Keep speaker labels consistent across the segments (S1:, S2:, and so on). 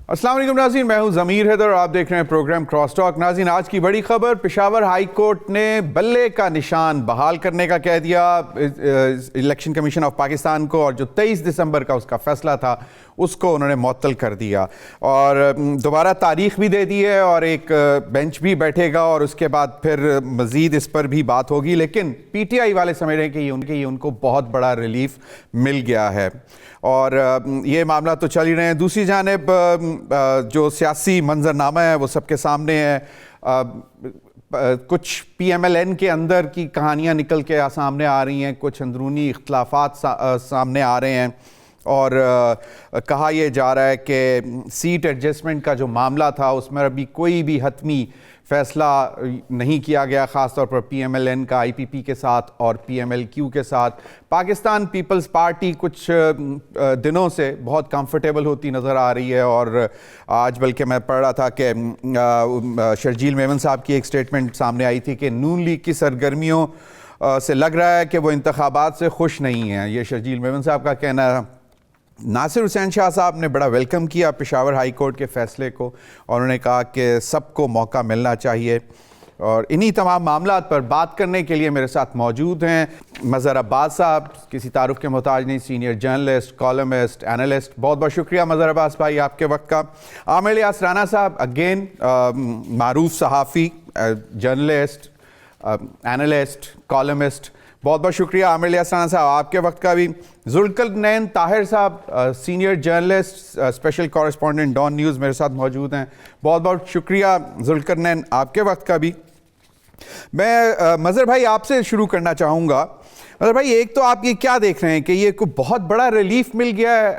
S1: अस्सलाम वालेकुम नाज़रीन, मैं हूं ज़मीर हैदर और आप देख रहे हैं प्रोग्राम क्रॉस टॉक। नाज़रीन, आज की बड़ी खबर, पेशावर हाई कोर्ट ने बल्ले का निशान बहाल करने का कह दिया इलेक्शन कमीशन ऑफ पाकिस्तान को, और जो 23 दिसंबर का उसका फैसला था उसको उन्होंने मुअत्तल कर दिया और दोबारा तारीख भी दे दी है और एक बेंच भी बैठेगा और उसके बाद फिर मज़ीद इस पर भी बात होगी। लेकिन PTI वाले समझ रहे हैं कि उनको बहुत बड़ा रिलीफ मिल गया है और ये मामला तो चल ही रहे हैं। दूसरी जानिब जो सियासी मंजरनामा है वो सबके सामने है। कुछ PMLN के अंदर की कहानियाँ निकल के सामने आ रही हैं, कुछ अंदरूनी इख्तलाफात सामने आ रहे हैं और कहा यह जा रहा है कि सीट एडजस्टमेंट का जो मामला था उसमें अभी कोई भी हतमी फ़ैसला नहीं किया गया, ख़ास तौर पर PMLN का IPP के साथ और PMLQ के साथ। पाकिस्तान पीपल्स पार्टी कुछ दिनों से बहुत कंफर्टेबल होती नज़र आ रही है और आज बल्कि मैं पढ़ रहा था कि शर्जील मेमन साहब की एक स्टेटमेंट सामने आई थी कि नून लीग की सरगर्मियों से लग रहा है कि वो इंतखाबात से खुश नहीं हैं। ये शर्जील मेमन साहब का कहना है। नासिर हुसैन शाह साहब ने बड़ा वेलकम किया पेशावर हाई कोर्ट के फ़ैसले को और उन्होंने कहा कि सबको मौका मिलना चाहिए। और इन्हीं तमाम मामलात पर बात करने के लिए मेरे साथ मौजूद हैं मज़हर अब्बास साहब, किसी तारुफ के मोहताज नहीं, सीनियर जर्नलिस्ट, कॉलमिस्ट, एनालिस्ट। बहुत बहुत शुक्रिया मज़हर अब्बास भाई आपके वक्त का। आमिर इलियास राना साहब, अगेन मारूफ सहाफ़ी, जर्नलिस्ट, एनालिस्ट, कॉलमिस्ट, बहुत बहुत शुक्रिया आमिर इलियास राना साहब आपके वक्त का भी। जुल्करनैन ताहिर साहब, senior journalist, special correspondent Dawn news, मेरे साथ मौजूद हैं। बहुत बहुत शुक्रिया जुल्करनैन आपके वक्त का भी। मैं मज़हर भाई आपसे शुरू करना चाहूँगा। मज़हर भाई, एक तो आप ये क्या देख रहे हैं कि ये कोई बहुत बड़ा रिलीफ मिल गया है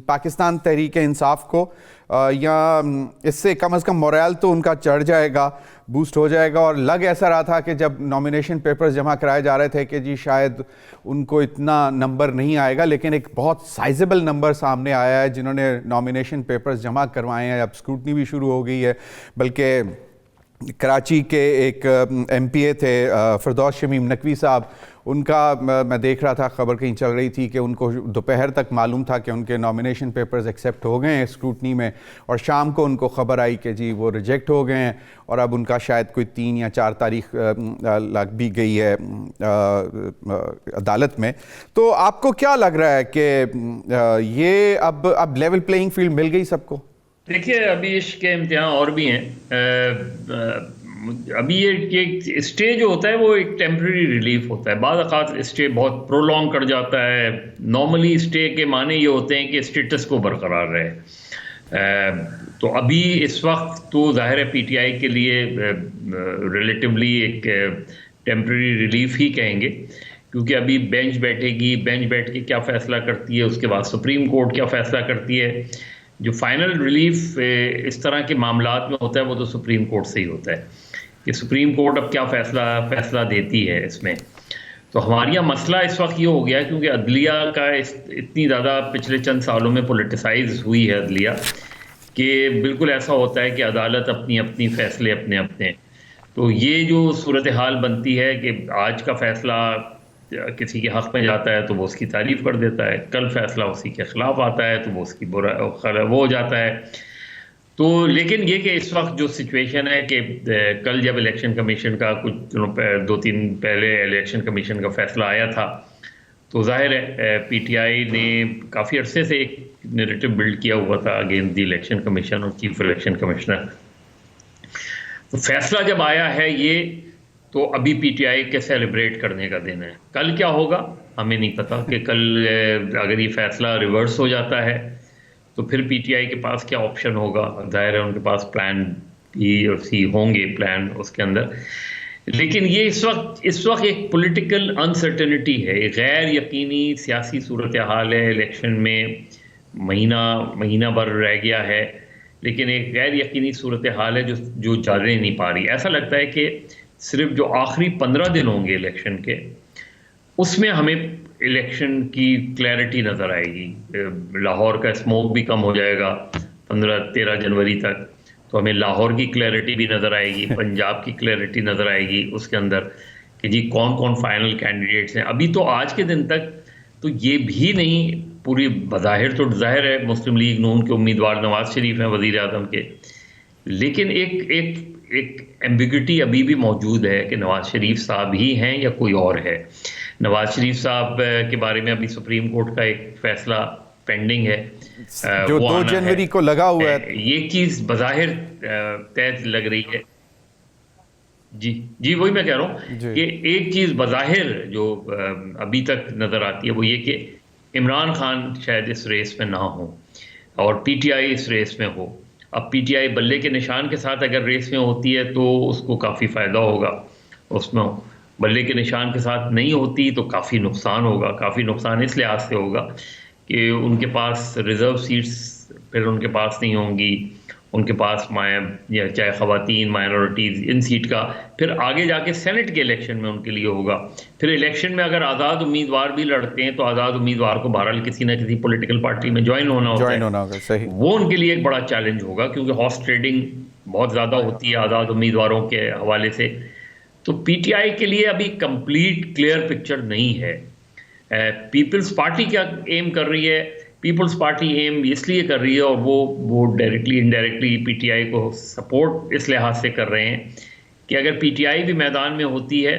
S1: पाकिस्तान तहरीक इंसाफ को, या इससे कम से कम मोरल तो उनका चढ़ जाएगा, बूस्ट हो जाएगा? और लग ऐसा रहा था कि जब नॉमिनेशन पेपर्स जमा कराए जा रहे थे कि जी शायद उनको इतना नंबर नहीं आएगा, लेकिन एक बहुत साइजेबल नंबर सामने आया है जिन्होंने नॉमिनेशन पेपर्स जमा करवाए हैं। अब स्क्रूटनी भी शुरू हो गई है, बल्कि कराची के एक MPA थे फिरदौस शमीम नकवी साहब, उनका मैं देख रहा था, खबर कहीं चल रही थी कि उनको दोपहर तक मालूम था कि उनके नॉमिनेशन पेपर्स एक्सेप्ट हो गए हैं स्क्रूटनी में, और शाम को उनको खबर आई कि जी वो रिजेक्ट हो गए हैं और अब उनका शायद कोई 3 या 4 तारीख लग भी गई है अदालत में। तो आपको क्या लग रहा है कि ये अब लेवल प्लेइंग फील्ड मिल गई सबको?
S2: देखिए, अभी इसके इम्तिहान और भी हैं। अभी ये स्टे जो होता है वो एक टेम्प्रेरी रिलीफ होता है। बाद औक़ात स्टे बहुत प्रोलॉन्ग कर जाता है। नॉर्मली स्टे के माने ये होते हैं कि स्टेटस को बरकरार रहे। तो अभी इस वक्त तो ज़ाहिर है PTI के लिए रिलेटिवली एक टेम्प्रेरी रिलीफ ही कहेंगे, क्योंकि अभी बेंच बैठेगी, बेंच बैठ के क्या फ़ैसला करती है, उसके बाद सुप्रीम कोर्ट क्या फ़ैसला करती है। जो फाइनल रिलीफ इस तरह के मामलात में होता है वो तो सुप्रीम कोर्ट से ही होता है कि सुप्रीम कोर्ट अब क्या फ़ैसला देती है इसमें। तो हमारे यहाँ मसला इस वक्त ये हो गया क्योंकि अदलिया का इतनी ज़्यादा पिछले चंद सालों में पोलिटिसाइज हुई है अदलिया, कि बिल्कुल ऐसा होता है कि अदालत अपनी अपनी फ़ैसले अपने। तो ये जो सूरत हाल बनती है कि आज का फ़ैसला किसी के हक़ में जाता है तो वो उसकी तारीफ़ कर देता है, कल फ़ैसला उसी के ख़िलाफ़ आता है तो वो उसकी वो हो जाता है। तो लेकिन ये कि इस वक्त जो सिचुएशन है कि कल जब इलेक्शन कमीशन का कुछ दिनों 2-3 पहले इलेक्शन कमीशन का फ़ैसला आया था, तो ज़ाहिर है PTI ने काफ़ी अरसे से एक नैरेटिव बिल्ड किया हुआ था अगेंस्ट द इलेक्शन कमीशन और चीफ इलेक्शन कमिश्नर। तो फ़ैसला जब आया है ये, तो अभी PTI के सेलिब्रेट करने का दिन है। कल क्या होगा हमें नहीं पता, कि कल अगर ये फ़ैसला रिवर्स हो जाता है तो फिर PTI के पास क्या ऑप्शन होगा। ज़ाहिर है उनके पास प्लान B और C होंगे प्लान उसके अंदर। लेकिन ये इस वक्त एक पॉलिटिकल अनसर्टेनिटी है, एक गैर यकीनी सियासी सूरत हाल है। इलेक्शन में महीना भर रह गया है, लेकिन एक गैर यकीनी सूरत हाल है जो जाने नहीं पा रही। ऐसा लगता है कि सिर्फ जो आखिरी 15 दिन होंगे इलेक्शन के, उसमें हमें इलेक्शन की क्लैरिटी नज़र आएगी। लाहौर का स्मोक भी कम हो जाएगा 15-13 जनवरी तक, तो हमें लाहौर की क्लैरिटी भी नज़र आएगी, पंजाब की क्लैरिटी नज़र आएगी उसके अंदर कि जी कौन कौन फाइनल कैंडिडेट्स हैं। अभी तो आज के दिन तक तो ये भी नहीं पूरी बज़ाहिर तो ज़ाहिर है मुस्लिम लीग नून के उम्मीदवार नवाज शरीफ हैं वज़ीर आज़म के, लेकिन एक एम्बिग्यूटी अभी भी मौजूद है कि नवाज शरीफ साहब ही हैं या कोई और है। नवाज शरीफ साहब के बारे में अभी सुप्रीम कोर्ट का एक फैसला पेंडिंग है,
S1: जो 2 जनवरी को लगा हुआ है।
S2: ये चीज़ बज़ाहिर तय लग रही है। जी वही मैं कह रहा हूँ कि एक चीज़ बज़ाहिर जो अभी तक नज़र आती है वो ये कि इमरान खान शायद इस रेस में ना हो और पीटीआई इस रेस में हो। अब पीटीआई बल्ले के निशान के साथ अगर रेस में होती है तो उसको काफ़ी फ़ायदा होगा, उसमें बल्ले के निशान के साथ नहीं होती तो काफ़ी नुकसान होगा। काफ़ी नुकसान इस लिहाज से होगा कि उनके पास रिज़र्व सीट्स फिर उनके पास नहीं होंगी, उनके पास चाहे ख़वातीन माइनॉरिटीज़ इन सीट का फिर आगे जाके सेनेट के इलेक्शन में उनके लिए होगा। फिर इलेक्शन में अगर आज़ाद उम्मीदवार भी लड़ते हैं तो आज़ाद उम्मीदवार को बहरहाल किसी न किसी पॉलिटिकल पार्टी में ज्वाइन होना होता है,
S1: सही।
S2: वो उनके लिए एक बड़ा चैलेंज होगा क्योंकि हॉर्स ट्रेडिंग बहुत ज़्यादा होती है आज़ाद उम्मीदवारों के हवाले से। तो पीटीआई के लिए अभी कंप्लीट क्लियर पिक्चर नहीं है। पीपल्स पार्टी क्या एम कर रही है? पीपल्स पार्टी एम इसलिए कर रही है और वो डायरेक्टली इनडायरेक्टली पीटीआई को सपोर्ट इस लिहाज से कर रहे हैं कि अगर पीटीआई भी मैदान में होती है,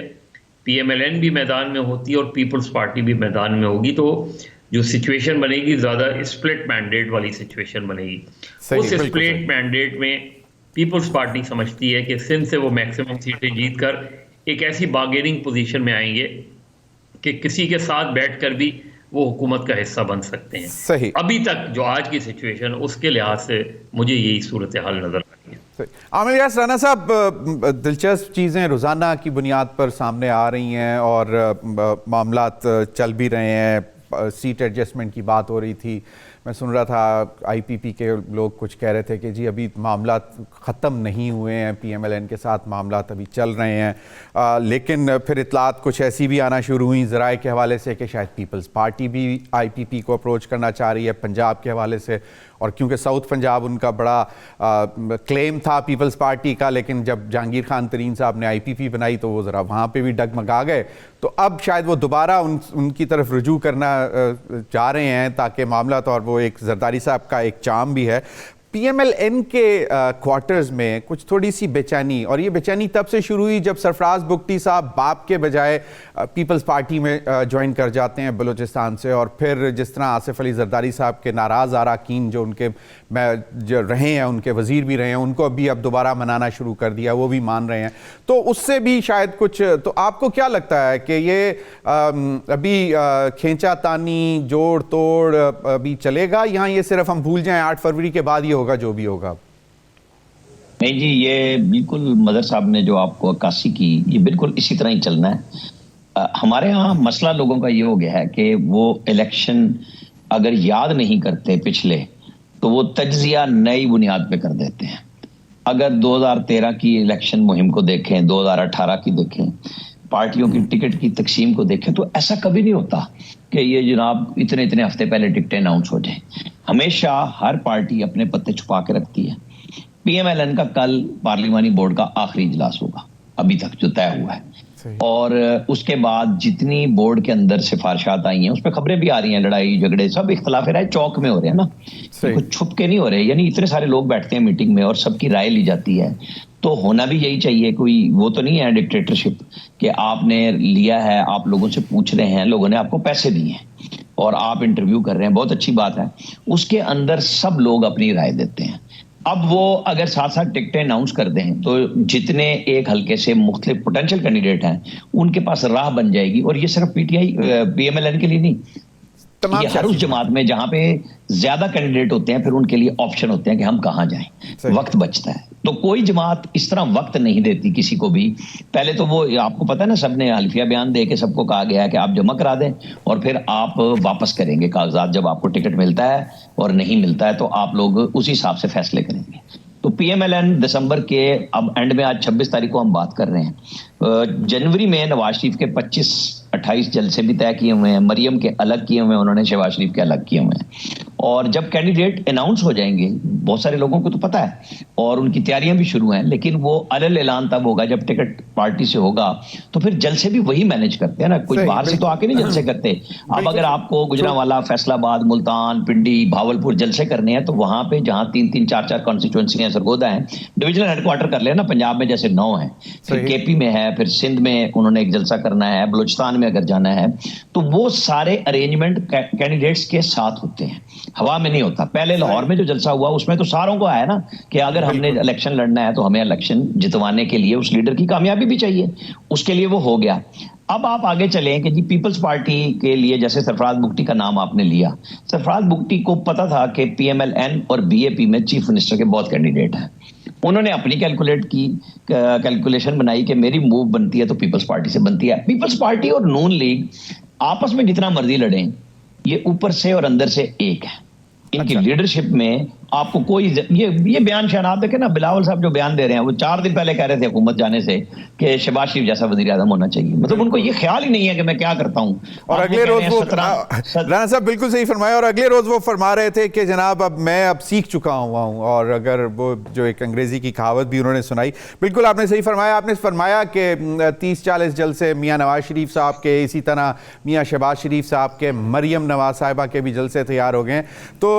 S2: पीएमएलएन भी मैदान में होती है और पीपल्स पार्टी भी मैदान में होगी तो जो सिचुएशन बनेगी ज़्यादा स्प्लिट मैंडेट वाली सिचुएशन बनेगी। उस स्प्लिट मैंडेट में पीपल्स पार्टी समझती है कि सिंध से वो मैक्सिमम सीटें जीतकर एक ऐसी बार्गेनिंग पोजीशन में आएंगे कि किसी के साथ बैठकर भी वो हुकूमत का हिस्सा बन सकते हैं।
S1: सही।
S2: अभी तक जो आज की सिचुएशन उसके लिहाज से मुझे यही सूरत हाल नजर आ रही है।
S1: आमिर यास राना साहब, दिलचस्प चीज़ें रोज़ाना की बुनियाद पर सामने आ रही हैं और मामलात चल भी रहे हैं। सीट एडजस्टमेंट की बात हो रही थी, मैं सुन रहा था आईपीपी के लोग कुछ कह रहे थे कि जी अभी मामला ख़त्म नहीं हुए हैं, पीएमएलएन के साथ मामला अभी चल रहे हैं। लेकिन फिर इतलात कुछ ऐसी भी आना शुरू हुई ज़राए के हवाले से कि शायद पीपल्स पार्टी भी आईपीपी को अप्रोच करना चाह रही है पंजाब के हवाले से, और क्योंकि साउथ पंजाब उनका बड़ा क्लेम था पीपल्स पार्टी का, लेकिन जब जहांगीर खान तरीन साहब ने आईपीपी बनाई तो वो ज़रा वहाँ पे भी डगमगा गए। तो अब शायद वो दोबारा उनकी तरफ रुजू करना चाह रहे हैं ताकि मामला तो, और वो एक जरदारी साहब का एक चाम भी है। पीएमएलएन के क्वार्टर्स में कुछ थोड़ी सी बेचैनी, और ये बेचैनी तब से शुरू हुई जब सरफराज बुगटी साहब बाप के बजाय पीपल्स पार्टी में ज्वाइन कर जाते हैं बलूचिस्तान से, और फिर जिस तरह आसिफ अली जरदारी साहब के नाराज़ अरकान जो उनके जो रहे हैं, उनके वज़ीर भी रहे हैं, उनको अभी अब दोबारा मनाना शुरू कर दिया, वो भी मान रहे हैं, तो उससे भी शायद कुछ। तो आपको क्या लगता है कि ये अभी खींचा तानी जोड़ तोड़ अभी चलेगा, यहाँ ये सिर्फ हम भूल जाएं 8 फरवरी के बाद ही होगा जो भी होगा?
S3: नहीं जी, ये बिल्कुल मदर साहब ने जो आपको अक्कासी की, ये बिल्कुल इसी तरह ही चलना है। हमारे यहाँ मसला लोगों का ये हो गया है कि वो इलेक्शन अगर याद नहीं करते पिछले, तो वो तज्जिया नई बुनियाद पे कर देते हैं। अगर 2013 की इलेक्शन मुहिम को देखें, 2018 की देखें, पार्टियों की टिकट की तकसीम को देखें, तो ऐसा कभी नहीं होता कि ये जनाब इतने इतने हफ्ते पहले टिकटें अनाउंस हो जाए। हमेशा हर पार्टी अपने पत्ते छुपा के रखती है। पीएमएलएन का कल पार्लिमानी बोर्ड का आखिरी इजलास होगा अभी तक जो तय हुआ है, और उसके बाद जितनी बोर्ड के अंदर सिफारिशात आई हैं उस पर खबरें भी आ रही हैं, लड़ाई झगड़े सब इख्तलाफ राय चौक में हो रहे हैं ना, कुछ छुप के नहीं हो रहे। यानी इतने सारे लोग बैठते हैं मीटिंग में और सबकी राय ली जाती है, तो होना भी यही चाहिए। कोई वो तो नहीं है डिक्टेटरशिप कि आपने लिया है, आप लोगों से पूछ रहे हैं, लोगों ने आपको पैसे दिए हैं और आप इंटरव्यू कर रहे हैं, बहुत अच्छी बात है। उसके अंदर सब लोग अपनी राय देते हैं। अब वो अगर साथ साथ टिकटें अनाउंस कर दें तो जितने एक हल्के से मुख्तलिफ पोटेंशियल कैंडिडेट हैं उनके पास राह बन जाएगी। और ये सिर्फ पीएमएलएन के लिए नहीं, ये हर उस जमात में जहां पे ज्यादा कैंडिडेट होते हैं फिर उनके लिए ऑप्शन होते हैं कि हम कहां जाएं, वक्त बचता है। तो कोई जमात इस तरह वक्त नहीं देती किसी को भी। पहले तो वो आपको पता है ना, सबने हल्फिया बयान दे के सबको कहा गया है कि आप जमा करा दें और फिर आप वापस करेंगे कागजात जब आपको टिकट मिलता है, और नहीं मिलता है तो आप लोग उसी हिसाब से फैसले करेंगे। तो पीएमएलएन दिसंबर के अब एंड में, आज 26 तारीख को हम बात कर रहे हैं, जनवरी में नवाज शरीफ के 25-28 जलसे भी तय किए हुए हैं, मरियम के अलग किए हुए हैं उन्होंने, शहबाज शरीफ के अलग किए हुए हैं। और जब कैंडिडेट अनाउंस हो जाएंगे, बहुत सारे लोगों को तो पता है और उनकी तैयारियां भी शुरू हैं, लेकिन वो अलग ऐलान तब होगा जब टिकट पार्टी से होगा। तो फिर जलसे भी वही मैनेज करते हैं ना, कोई बाहर से तो आके नहीं जलसे करते। अब अगर आपको गुजरांवाला, फैसलाबाद, मुल्तान, पिंडी, भावलपुर जलसे करने हैं तो वहां पे जहां 3-3, 4-4 कॉन्स्टिट्यूएंसी है, सरगोदा है, डिविजनल हेडक्वार्टर कर लेना। पंजाब में जैसे 9 है, फिर केपी में है, फिर सिंध में उन्होंने एक जलसा करना है, बलूचिस्तान में अगर जाना है, तो वो सारे अरेंजमेंट कैंडिडेट्स के साथ होते हैं, हवा में नहीं होता। पहले लाहौर में जो जलसा हुआ उसमें तो सारों को आया ना कि अगर हमने इलेक्शन लड़ना है तो हमें इलेक्शन जितवाने के लिए उस लीडर की कामयाबी भी चाहिए, उसके लिए वो हो गया। अब आप आगे चलें कि जी पीपल्स पार्टी के लिए जैसे सरफराज बुगटी का नाम आपने लिया, सरफराज बुगटी को पता था कि पीएमएलएन और बीएपी में चीफ मिनिस्टर के बहुत कैंडिडेट हैं। उन्होंने अपनी कैलकुलेशन बनाई कि मेरी मूव बनती है तो पीपल्स पार्टी से बनती है। पीपल्स पार्टी और नून लीग आपस में जितना मर्जी लड़ें, ये ऊपर से और अंदर से एक है। इनकी लीडरशिप में आपको कोई ये बयान शायद आप देखें ना, बिलावल साहब जो बयान दे रहे हैं, वो 4 दिन पहले कह रहे थे हुकूमत जाने से कि शहबाज शरीफ जैसा वजीर आज़म होना चाहिए। मतलब उनको ये ख्याल ही नहीं है कि मैं क्या करता हूं।
S1: और अगले रोज वो राणा साहब बिल्कुल सही फरमाया, और अगले रोज वो फरमा रहे थे कि जनाब अब मैं सीख चुका हुआ हूं। और अगर वो जो एक अंग्रेजी की कहावत भी उन्होंने सुनाई, बिल्कुल आपने सही फरमाया। आपने फरमाया कि 30-40 जलसे मियाँ नवाज शरीफ साहब के, इसी तरह मियाँ शहबाज शरीफ साहब के, मरियम नवाज साहिबा के भी जलसे तैयार हो गए। तो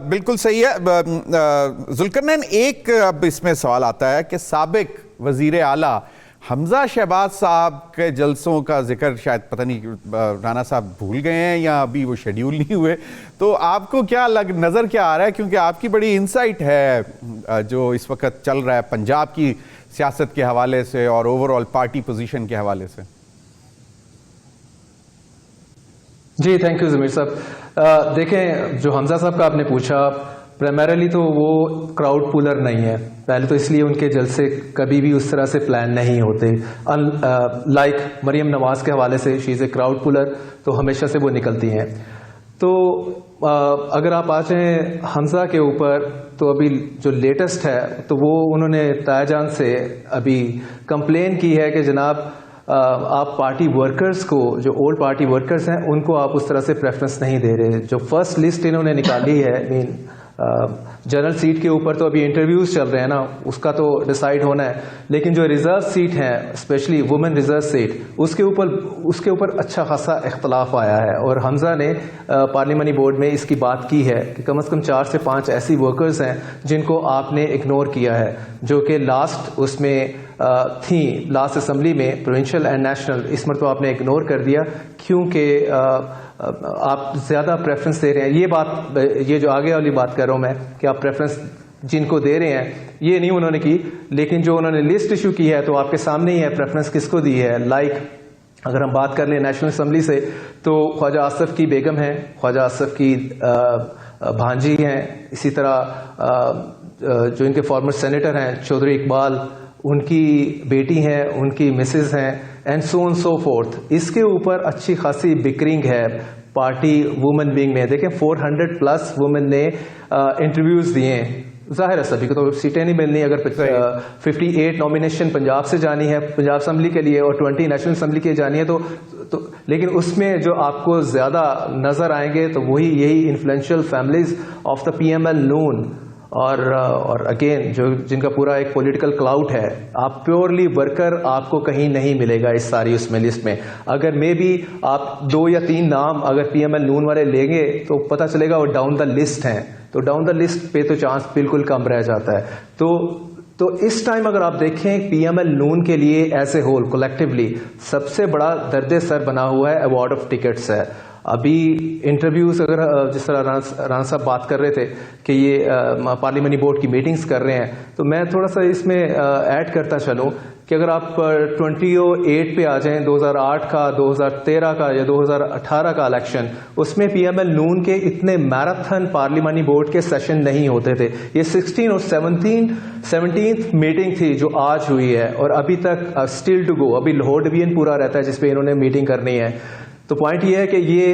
S1: बिल्कुल सही है। जुल्करनैन, एक अब इसमें सवाल आता है कि साबिक वजीर आला हमजा शहबाज साहब के जलसों का जिक्र शायद पता नहीं राणा साहब भूल गए हैं या अभी वो शेड्यूल नहीं हुए, तो आपको क्या नज़र क्या आ रहा है? क्योंकि आपकी बड़ी इंसाइट है जो इस वक्त चल रहा है पंजाब की सियासत के हवाले से और ओवरऑल पार्टी पोजीशन के हवाले से।
S4: जी थैंक यू ज़मीर साहब। देखें, जो हमजा साहब का आपने पूछा, प्राइमरीली तो वो क्राउड पुलर नहीं है। पहले तो इसलिए उनके जलसे कभी भी उस तरह से प्लान नहीं होते। लाइक मरियम नवाज के हवाले से, she is a crowd puller, तो हमेशा से वो निकलती हैं। तो अगर आप आ जाएँ हमजा के ऊपर, तो अभी जो लेटेस्ट है तो वो उन्होंने तायाजान से अभी कंप्लेन की है कि जनाब आप पार्टी वर्कर्स को, जो ओल्ड पार्टी वर्कर्स हैं, उनको आप उस तरह से प्रेफरेंस नहीं दे रहे। जो फर्स्ट लिस्ट इन्होंने निकाली है जनरल सीट के ऊपर, तो अभी इंटरव्यूज चल रहे हैं ना, उसका तो डिसाइड होना है। लेकिन जो रिजर्व सीट है, स्पेशली वुमेन रिजर्व सीट, उसके ऊपर अच्छा खासा इख्तलाफ आया है। और हमजा ने पार्लियामानी बोर्ड में इसकी बात की है कि कम से कम 4 से 5 ऐसी वर्कर्स हैं जिनको आपने इग्नोर किया है, जो कि लास्ट उसमें थी, लास्ट असेंबली में, प्रोविंशियल एंड नेशनल। इस मरतबा आपने इग्नोर कर दिया क्योंकि आप ज़्यादा प्रेफरेंस दे रहे हैं। ये जो आगे वाली बात कर रहा हूँ मैं, कि आप प्रेफरेंस जिनको दे रहे हैं, ये नहीं उन्होंने की। लेकिन जो उन्होंने लिस्ट इशू की है तो आपके सामने ही है प्रेफरेंस किसको दी है। लाइक अगर हम बात कर लें नेशनल असम्बली से, तो ख्वाजा आसफ की बेगम है, ख्वाजा आसफ की भांजी हैं, इसी तरह जो इनके फॉर्मर सेनेटर हैं चौधरी इकबाल, उनकी बेटी हैं, उनकी मिसेस हैं, and so on so fourth. इसके ऊपर अच्छी खासी बिकरिंग है पार्टी वुमेन विंग में। देखें 400+ वुमेन ने इंटरव्यूज दिए। जाहिर है सभी को तो सीटें नहीं मिलनी। अगर 58 नॉमिनेशन पंजाब से जानी है पंजाब असम्बली के लिए और 20 नेशनल असम्बली के जानी है, तो लेकिन उसमें जो आपको ज्यादा नजर आएंगे तो वही यही influential families of the PML Noon और अगेन जो जिनका पूरा एक पॉलिटिकल क्लाउड है। आप प्योरली वर्कर आपको कहीं नहीं मिलेगा इस सारी उसमें लिस्ट में। अगर मे बी आप 2 या 3 नाम अगर पीएमएल नून वाले लेंगे तो पता चलेगा वो डाउन द लिस्ट हैं, तो डाउन द लिस्ट पे तो चांस बिल्कुल कम रह जाता है। तो इस टाइम अगर आप देखें पीएमएल नून के लिए एज ए होल कलेक्टिवली सबसे बड़ा दर्द सर बना हुआ है अवार्ड ऑफ टिकट्स है। अभी इंटरव्यूज अगर जिस तरह राणा साहब बात कर रहे थे कि ये पार्लियामानी बोर्ड की मीटिंग्स कर रहे हैं, तो मैं थोड़ा सा इसमें ऐड करता चलूं कि अगर आप 28 पे आ जाएं, 2008 का, 2013 का या 2018 का इलेक्शन, उसमें पीएमएल नून के इतने मैराथन पार्लियामानी बोर्ड के सेशन नहीं होते थे। ये 16 और 17th मीटिंग थी जो आज हुई है, और अभी तक स्टिल टू गो। अभी लाहौर डिवीजन पूरा रहता है जिसपे इन्होंने मीटिंग करनी है। तो पॉइंट ये है कि ये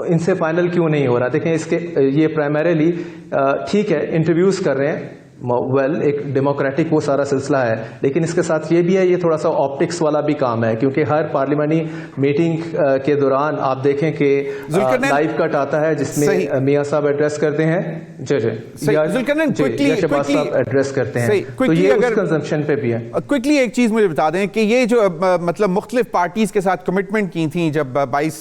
S4: इनसे फाइनल क्यों नहीं हो रहा। देखें इसके ये प्राइमरीली ठीक है इंटरव्यूज कर रहे हैं, वेल एक डेमोक्रेटिक वो सारा सिलसिला है, लेकिन इसके साथ ये भी है, ये थोड़ा सा ऑप्टिक्स वाला भी काम है, क्योंकि हर पार्लियामानी मीटिंग के दौरान आप देखें कि लाइव कट आता है जिसमें मियां साहब एड्रेस करते हैं, जी शहबाज साहब एड्रेस करते हैं, तो ये उस कंजम्पशन पे भी है।
S1: क्विकली एक चीज मुझे बता दें कि ये जो मतलब मुख्तलिफ पार्टीज के साथ कमिटमेंट की थी जब 22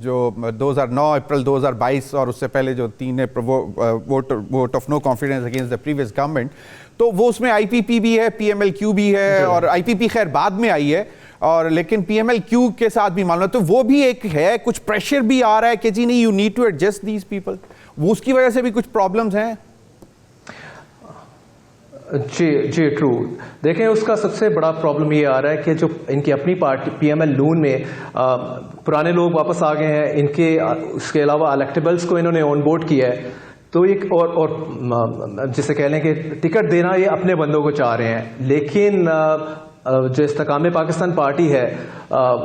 S1: जो 2009 अप्रैल 2022 और उससे पहले जो 3 vote of no confidence against the previous government, तो वो उसमें आईपीपी भी है, पीएमएलक्यू भी है, और आईपीपी खैर बाद में आई है, और लेकिन पीएमएलक्यू के साथ भी मामला, तो वो भी एक है, कुछ प्रेशर भी आ रहा है कि जी नहीं, you need to adjust these people, वो उसकी वजह से भी कुछ प्रॉब्लम्स हैं।
S4: जी ट्रू। देखें, उसका सबसे बड़ा प्रॉब्लम ये आ रहा है कि जो इनकी अपनी पार्टी पीएमएल नून में पुराने लोग वापस आ गए हैं, इनके उसके अलावा इलेक्टेबल्स को इन्होंने ऑन बोर्ड किया है, तो एक और जिसे कह लें कि टिकट देना ये अपने बंदों को चाह रहे हैं, लेकिन जो इस्तेकाम पाकिस्तान पार्टी है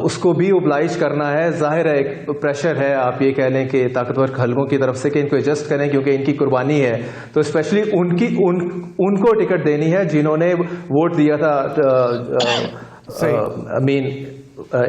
S4: उसको भी ओब्लाइज करना है। जाहिर है एक प्रेशर है, आप ये कह लें कि ताकतवर हलकों की तरफ से कि इनको एडजस्ट करें क्योंकि इनकी कुर्बानी है, तो स्पेशली उनको टिकट देनी है जिन्होंने वोट दिया था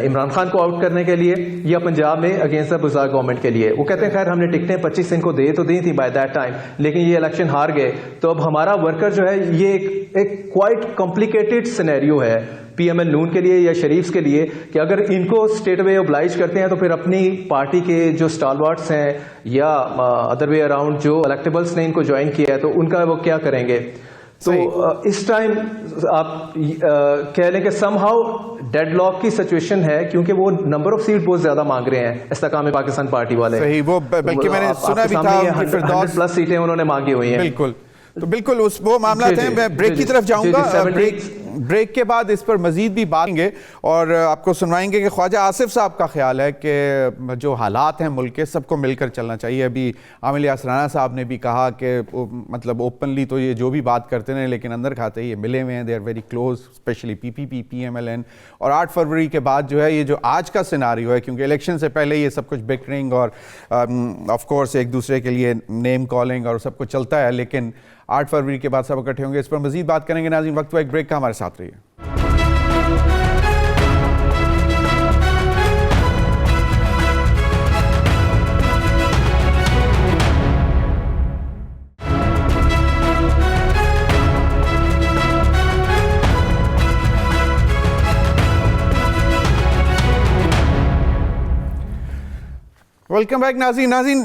S4: इमरान खान को आउट करने के लिए, या पंजाब में अगेंस्ट द बुज़ार गवर्नमेंट के लिए। वो कहते हैं खैर हमने टिकटें 25 इनको दे तो दी थी बाय दैट टाइम, लेकिन ये इलेक्शन हार गए, तो अब हमारा वर्कर जो है, ये एक क्वाइट कॉम्प्लिकेटेड सिनेरियो है पीएमएल नून के लिए या शरीफ्स के लिए, कि अगर इनको स्टेट वे ओब्लाइज करते हैं तो फिर अपनी पार्टी के जो स्टालवार्ड्स हैं या अदर वे अराउंड जो इलेक्टेबल्स ने इनको ज्वाइन किया है, तो उनका वो क्या करेंगे। तो इस टाइम आप कह लें कि समहाउ डेडलॉक की सिचुएशन है, क्योंकि वो नंबर ऑफ सीट बहुत ज्यादा मांग रहे हैं इस्तेकाम पाकिस्तान पार्टी वाले।
S1: सही, वो बल्कि मैंने सुना भी था
S4: 100+ सीटें उन्होंने मांगी हुई हैं।
S1: बिल्कुल, तो बिल्कुल वो मामला है। मैं ब्रेक की तरफ जाऊंगा, ब्रेक के बाद इस पर मजीद भी बात करेंगे और आपको सुनवाएंगे कि ख्वाजा आसिफ साहब का ख्याल है कि जो हालात हैं मुल्क के, सबको मिलकर चलना चाहिए। अभी आमिर इलियास राना साहब ने भी कहा कि मतलब ओपनली तो ये जो भी बात करते हैं, लेकिन अंदर खाते ये मिले हुए हैं, they are very close, especially PPP, PMLN. और 8 फरवरी के बाद जो है ये जो आज का सिनारियो है, क्योंकि इलेक्शन से पहले ये सब कुछ बिकरिंग और ऑफ कोर्स एक दूसरे के लिए नेम कॉलिंग और सब कुछ चलता है, लेकिन 8 फरवरी के बाद सब इकट्ठे होंगे। इस पर मजीद बात करेंगे। नाज़रीन, वक्त एक ब्रेक का, हमारे साथ रहिए। वेलकम बैक नाज़रीन।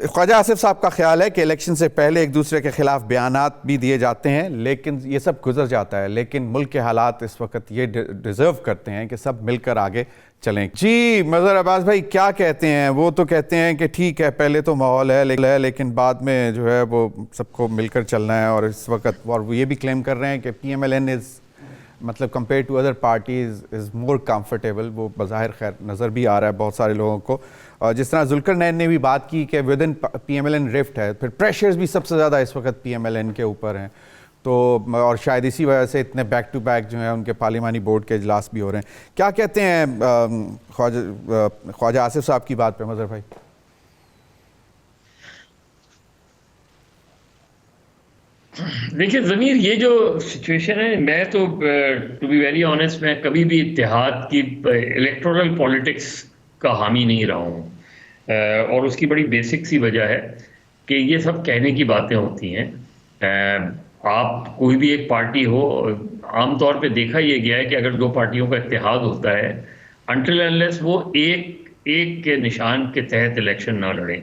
S1: ख्वाजा आसिफ साहब का ख्याल है कि इलेक्शन से पहले एक दूसरे के खिलाफ बयानात भी दिए जाते हैं, लेकिन ये सब गुजर जाता है। लेकिन मुल्क के हालात इस वक्त ये डिज़र्व करते हैं कि सब मिलकर आगे चलें। जी मज़हर अब्बास भाई, क्या कहते हैं? वो तो कहते हैं कि ठीक है, पहले तो माहौल है, लेकिन बाद में जो है वो सबको मिलकर चलना है। और इस वक्त और वो ये भी क्लेम कर रहे हैं कि PMLN इज़ मतलब compare to other parties is more comfortable. वो बज़ाहिर खैर नज़र भी आ रहा है बहुत सारे लोगों को। जिस तरह जुल्करनैन ने भी बात की कि विद इन PMLN रिफ्ट है, फिर प्रेशर्स भी सबसे ज़्यादा इस वक्त PMLN के ऊपर हैं, तो और शायद इसी वजह से इतने बैक टू बैक जो है उनके पार्लिमानी बोर्ड के इजलास भी हो रहे हैं। क्या कहते हैं ख्वाजा आसिफ साहब की बात पे मज़हर भाई?
S2: देखिए ज़मीर, ये जो सिचुएशन है, मैं तो टू बी वेरी ऑनेस्ट, मैं कभी भी इत्तेहाद की इलेक्टोरल पॉलिटिक्स का हामी नहीं रहा हूँ, और उसकी बड़ी बेसिक सी वजह है कि ये सब कहने की बातें होती हैं। आप कोई भी एक पार्टी हो, आमतौर पे देखा ये गया है कि अगर दो पार्टियों का इत्तेहाद होता है, अनटिल अनलेस वो एक के निशान के तहत इलेक्शन ना लड़ें,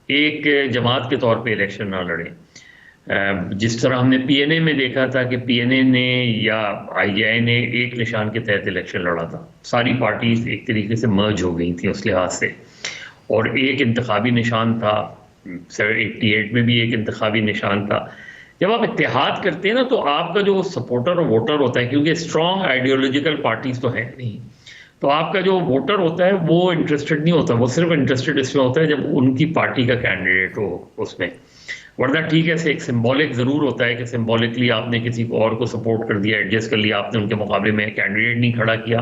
S2: एक जमात के तौर पे इलेक्शन ना लड़ें, जिस तरह हमने PNA में देखा था कि PNA ने या IJI ने एक निशान के तहत इलेक्शन लड़ा था। सारी पार्टीज एक तरीके से मर्ज हो गई थी उस लिहाज से, और एक इंतखाबी निशान था, 88 में भी एक इंतखाबी निशान था। जब आप इत्तेहाद करते हैं ना, तो आपका जो सपोर्टर और वोटर होता है, क्योंकि स्ट्रॉन्ग आइडियोलॉजिकल पार्टीज तो है नहीं, तो आपका जो वोटर होता है वो इंटरेस्टेड नहीं होता, वो सिर्फ इंटरेस्टेड इसमें होता है जब उनकी पार्टी का कैंडिडेट हो उसमें। वरना ठीक है, एक सिंबॉलिक ज़रूर होता है कि सिंबॉलिकली आपने किसी को और को सपोर्ट कर दिया, एडजस्ट कर लिया, आपने उनके मुकाबले में कैंडिडेट नहीं खड़ा किया।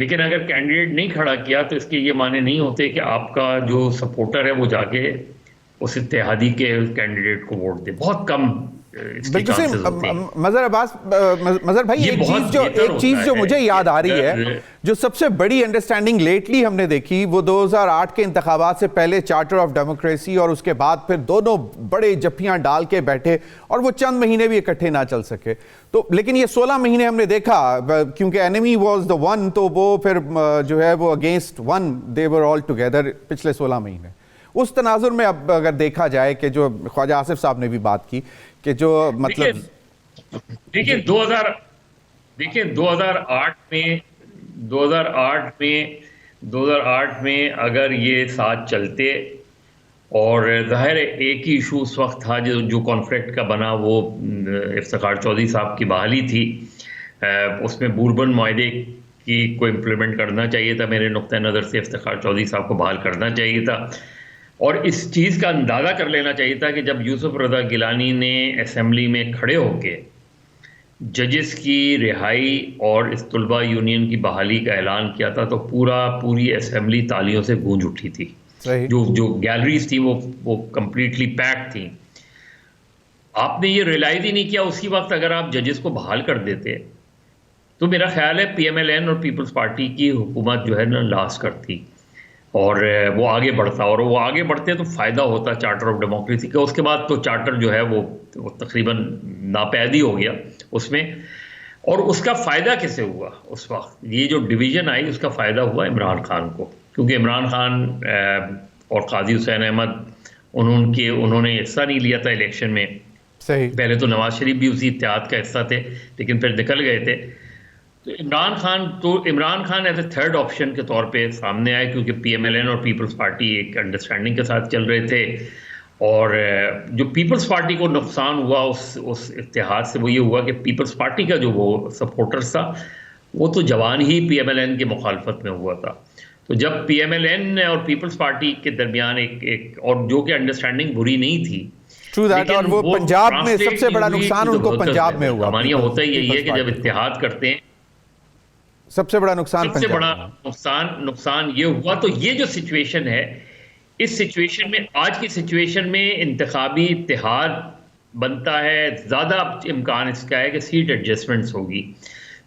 S2: लेकिन अगर कैंडिडेट नहीं खड़ा किया तो इसके ये माने नहीं होते कि आपका जो सपोर्टर है वो जाके उस इत्तेहादी के कैंडिडेट को वोट दे। बहुत कम इसके
S1: बिल्कुल सही।
S2: चांसेस होते हैं।
S1: मजहर भाई,
S2: ये
S1: एक
S2: बहुत
S1: चीज
S2: बेहतर होता
S1: जो
S2: है
S1: मुझे याद आ रही है,
S2: अगर-
S1: जो सबसे बड़ी अंडरस्टैंडिंग लेटली हमने देखी, वो 2008 के इंतखाबात से पहले चार्टर ऑफ डेमोक्रेसी और उसके बाद फिर दोनों बड़े जफ्फियां डाल के बैठे और वो चंद महीने भी इकट्ठे ना चल सके। तो लेकिन ये 16 महीने हमने देखा, क्योंकि एनिमी वाज द वन, तो वो फिर जो है वो against one, they were all together पिछले 16 महीने। उस तनाजुर में अब अगर देखा जाए कि जो ख्वाजा आसिफ साहब ने भी बात की कि जो मतलब
S2: देखिए 2008 में अगर ये साथ चलते, और जाहिर है एक ही इशू उस वक्त था जो कॉन्फ्लिक्ट का बना, वो इफ्तिखार चौधरी साहब की बहाली थी। उसमें बूरबन मुआहदे को इम्प्लीमेंट करना चाहिए था, मेरे नुक्ता नज़र से इफ्तिखार चौधरी साहब को बहाल करना चाहिए था। और इस चीज़ का अंदाज़ा कर लेना चाहिए था कि जब यूसुफ रज़ा गिलानी ने असेंबली में खड़े होके जजेस की रिहाई और इस तलबा यूनियन की बहाली का ऐलान किया था, तो पूरी असेंबली तालियों से गूंज उठी थी। जो गैलरीज थी वो कंप्लीटली पैक थी। आपने ये रियलाइज ही नहीं किया उसी वक्त, अगर आप जजेस को बहाल कर देते तो मेरा ख्याल है PMLN और पीपल्स पार्टी की हुकूमत जो है ना लास्ट करती और वो आगे बढ़ता, और वो आगे बढ़ते तो फ़ायदा होता चार्टर ऑफ डेमोक्रेसी का। उसके बाद तो चार्टर जो है वो तकरीबन नापैदी हो गया उसमें, और उसका फ़ायदा किसे हुआ उस वक्त? ये जो डिवीज़न आई उसका फ़ायदा हुआ इमरान खान को, क्योंकि इमरान खान और काजी हुसैन अहमद उन्होंने हिस्सा नहीं लिया था इलेक्शन में।
S1: सही।
S2: पहले तो नवाज शरीफ भी उसी इत्तेहाद का हिस्सा थे, लेकिन फिर निकल गए थे। तो Imran Khan as a third option के तौर पे सामने आए, क्योंकि PMLN और पीपल्स पार्टी एक अंडरस्टैंडिंग के साथ चल रहे थे। और जो पीपल्स पार्टी को नुकसान हुआ उस इत्तेहाद से, वो ये हुआ कि पीपल्स पार्टी का जो वो सपोर्टर्स था वो तो जवान ही PMLN के मुखालफत में हुआ था। तो जब PMLN और पीपल्स पार्टी के दरमियान एक और जो कि अंडरस्टैंडिंग बुरी नहीं थी,
S1: ट्रू दैट, और वो पंजाब में सबसे बड़ा नुकसान उनको पंजाब में हुआ।
S2: हमारे यहाँ होता ही यही है कि जब इत्तेहाद करते हैं
S1: सबसे बड़ा नुकसान
S2: ये हुआ। तो ये जो सिचुएशन है, इस सिचुएशन में, आज की सिचुएशन में इंतखाबी इत्तेहाद बनता है, ज़्यादा इम्कान इसका है कि सीट एडजस्टमेंट्स होगी।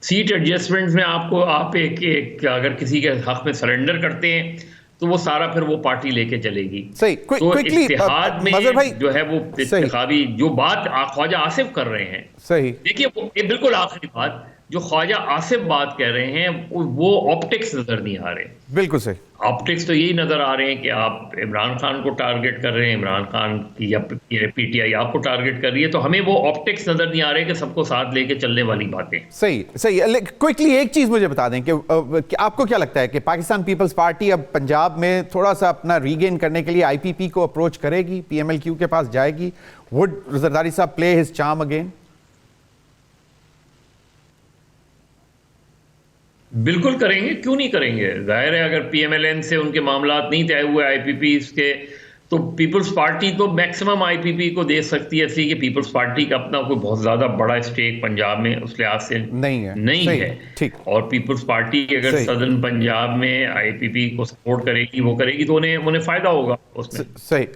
S2: सीट एडजस्टमेंट्स में आप एक अगर किसी के हक में सरेंडर करते हैं तो वो सारा फिर वो पार्टी लेके चलेगी।
S1: सही।
S2: तो इत्तेहाद में जो है वो इंतखाबी जो बात ख्वाजा आसिफ कर रहे हैं,
S1: सही,
S2: देखिए वो बिल्कुल आखिरी बात जो ख्वाजा आसिफ बात कह रहे हैं वो ऑप्टिक्स नजर नहीं आ रहे।
S1: बिल्कुल सही।
S2: ऑप्टिक्स तो यही नजर आ रहे हैं कि आप इमरान खान को टारगेट कर रहे हैं, इमरान खान की या PTI आपको टारगेट कर रही है, तो हमें वो ऑप्टिक्स नजर नहीं आ रहे कि सबको साथ लेके चलने वाली बातें।
S1: सही। क्विकली एक चीज मुझे बता दें कि आपको क्या लगता है कि पाकिस्तान पीपल्स पार्टी अब पंजाब में थोड़ा सा अपना रीगेन करने के लिए IPP को अप्रोच करेगी, PMLQ के पास जाएगी? वुड जरदारी साहब प्ले हिज चार्म अगेन?
S2: बिल्कुल करेंगे, क्यों नहीं करेंगे। जाहिर है अगर PMLN से उनके मामलात नहीं तय हुए IPP के, तो पीपल्स पार्टी तो मैक्सिमम IPP को दे सकती है, इसलिए कि पीपल्स पार्टी का अपना कोई बहुत ज्यादा बड़ा स्टेक पंजाब में उस लिहाज से नहीं है।
S1: ठीक। और
S2: पीपल्स पार्टी अगर सदर्न पंजाब में IPP को सपोर्ट करेगी, वो करेगी, तो उन्हें फायदा होगा उसमें।
S1: सही।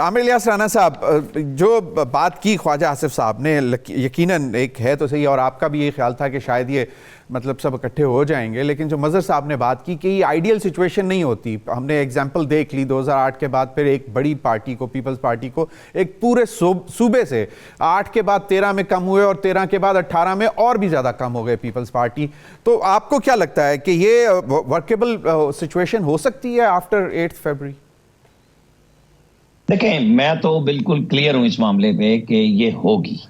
S1: आमिर इलियास राना साहब, जो बात की ख्वाजा आसिफ साहब ने, यकीनन एक है तो सही, और आपका भी ये ख्याल था कि शायद ये मतलब सब इकट्ठे हो जाएंगे, लेकिन जो मजहर साहब ने बात की कि ये आइडियल सिचुएशन नहीं होती। हमने एग्जांपल देख ली 2008 के बाद, फिर एक बड़ी पार्टी को, पीपल्स पार्टी को, एक पूरे सूबे से 8 के बाद 13 में कम हुए और 13 के बाद 18 में और भी ज़्यादा कम हो गए पीपल्स पार्टी। तो आपको क्या लगता है कि ये वर्केबल सिचुएशन हो सकती है आफ्टर 8 फरवरी?
S3: देखें, मैं तो बिल्कुल क्लियर हूं इस मामले पे कि ये होगी,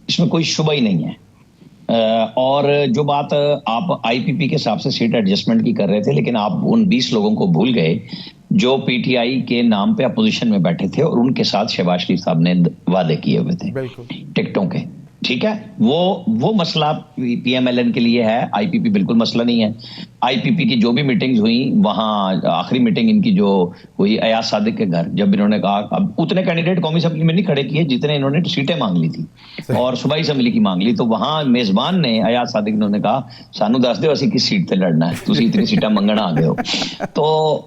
S3: इसमें कोई शुबा ही नहीं है। और जो बात आप IPP के हिसाब से सीट एडजस्टमेंट की कर रहे थे, लेकिन आप उन 20 लोगों को भूल गए जो PTI के नाम पे अपोजिशन में बैठे थे और उनके साथ शहबाज शरीफ साहब ने वादे किए हुए थे टिकटों के। ठीक है, वो मसला PMLN के लिए है, IPP बिल्कुल मसला नहीं है। IPP की जो भी मीटिंग्स हुई, वहां आखिरी मीटिंग इनकी जो हुई अयाज सादिक के घर, जब इन्होंने कहा, अब उतने कैंडिडेट कौमी असेंबली में नहीं खड़े किए जितने इन्होंने सीटें मांग ली थी और सूबाई असेंबली की मांग ली, तो वहां मेजबान ने अयाज सादिक ने कहा, सानू दस दो असी किस सीट पे लड़ना है, तुसी इतनी सीटें मंगना आ गए हो। तो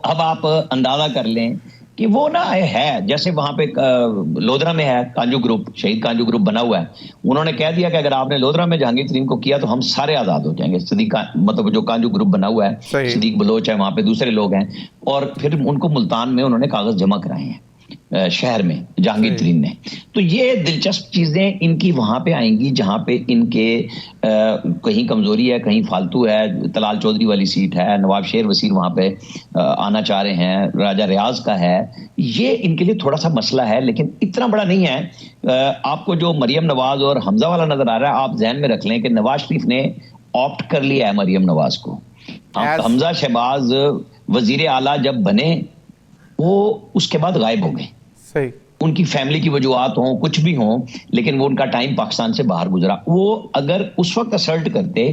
S3: अब आप अंदाजा कर लें कि वो ना है, जैसे वहां पे लोधरा में है कांजू ग्रुप, शहीद कांजू ग्रुप बना हुआ है। उन्होंने कह दिया कि अगर आपने लोधरा में जहांगीर तरीन को किया तो हम सारे आजाद हो जाएंगे। सिद्दीक मतलब जो कांजू ग्रुप बना हुआ है, सिद्दीक बलोच है, वहां पे दूसरे लोग हैं, और फिर उनको मुल्तान में उन्होंने कागज जमा कराए हैं शहर में जहांगीर तरीन ने। तो ये दिलचस्प चीजें इनकी वहां पे आएंगी जहां पे इनके कहीं कमजोरी है, कहीं फालतू है। तलाल चौधरी वाली सीट है, नवाब शेर वसीर वहां पे आना चाह रहे हैं, राजा रियाज का है, ये इनके लिए थोड़ा सा मसला है, लेकिन इतना बड़ा नहीं है। आपको जो मरियम नवाज और हमजा वाला नजर आ रहा है, आप ध्यान में रख लें कि नवाज शरीफ ने ऑप्ट कर लिया है मरियम नवाज को। हमजा शहबाज वजीर आला जब बने वो उसके बाद गायब हो गए।
S1: सही,
S3: उनकी फैमिली की वजूहत हो, कुछ भी हो, लेकिन वो उनका टाइम पाकिस्तान से बाहर गुजरा। वो अगर उस वक्त असल्ट करते,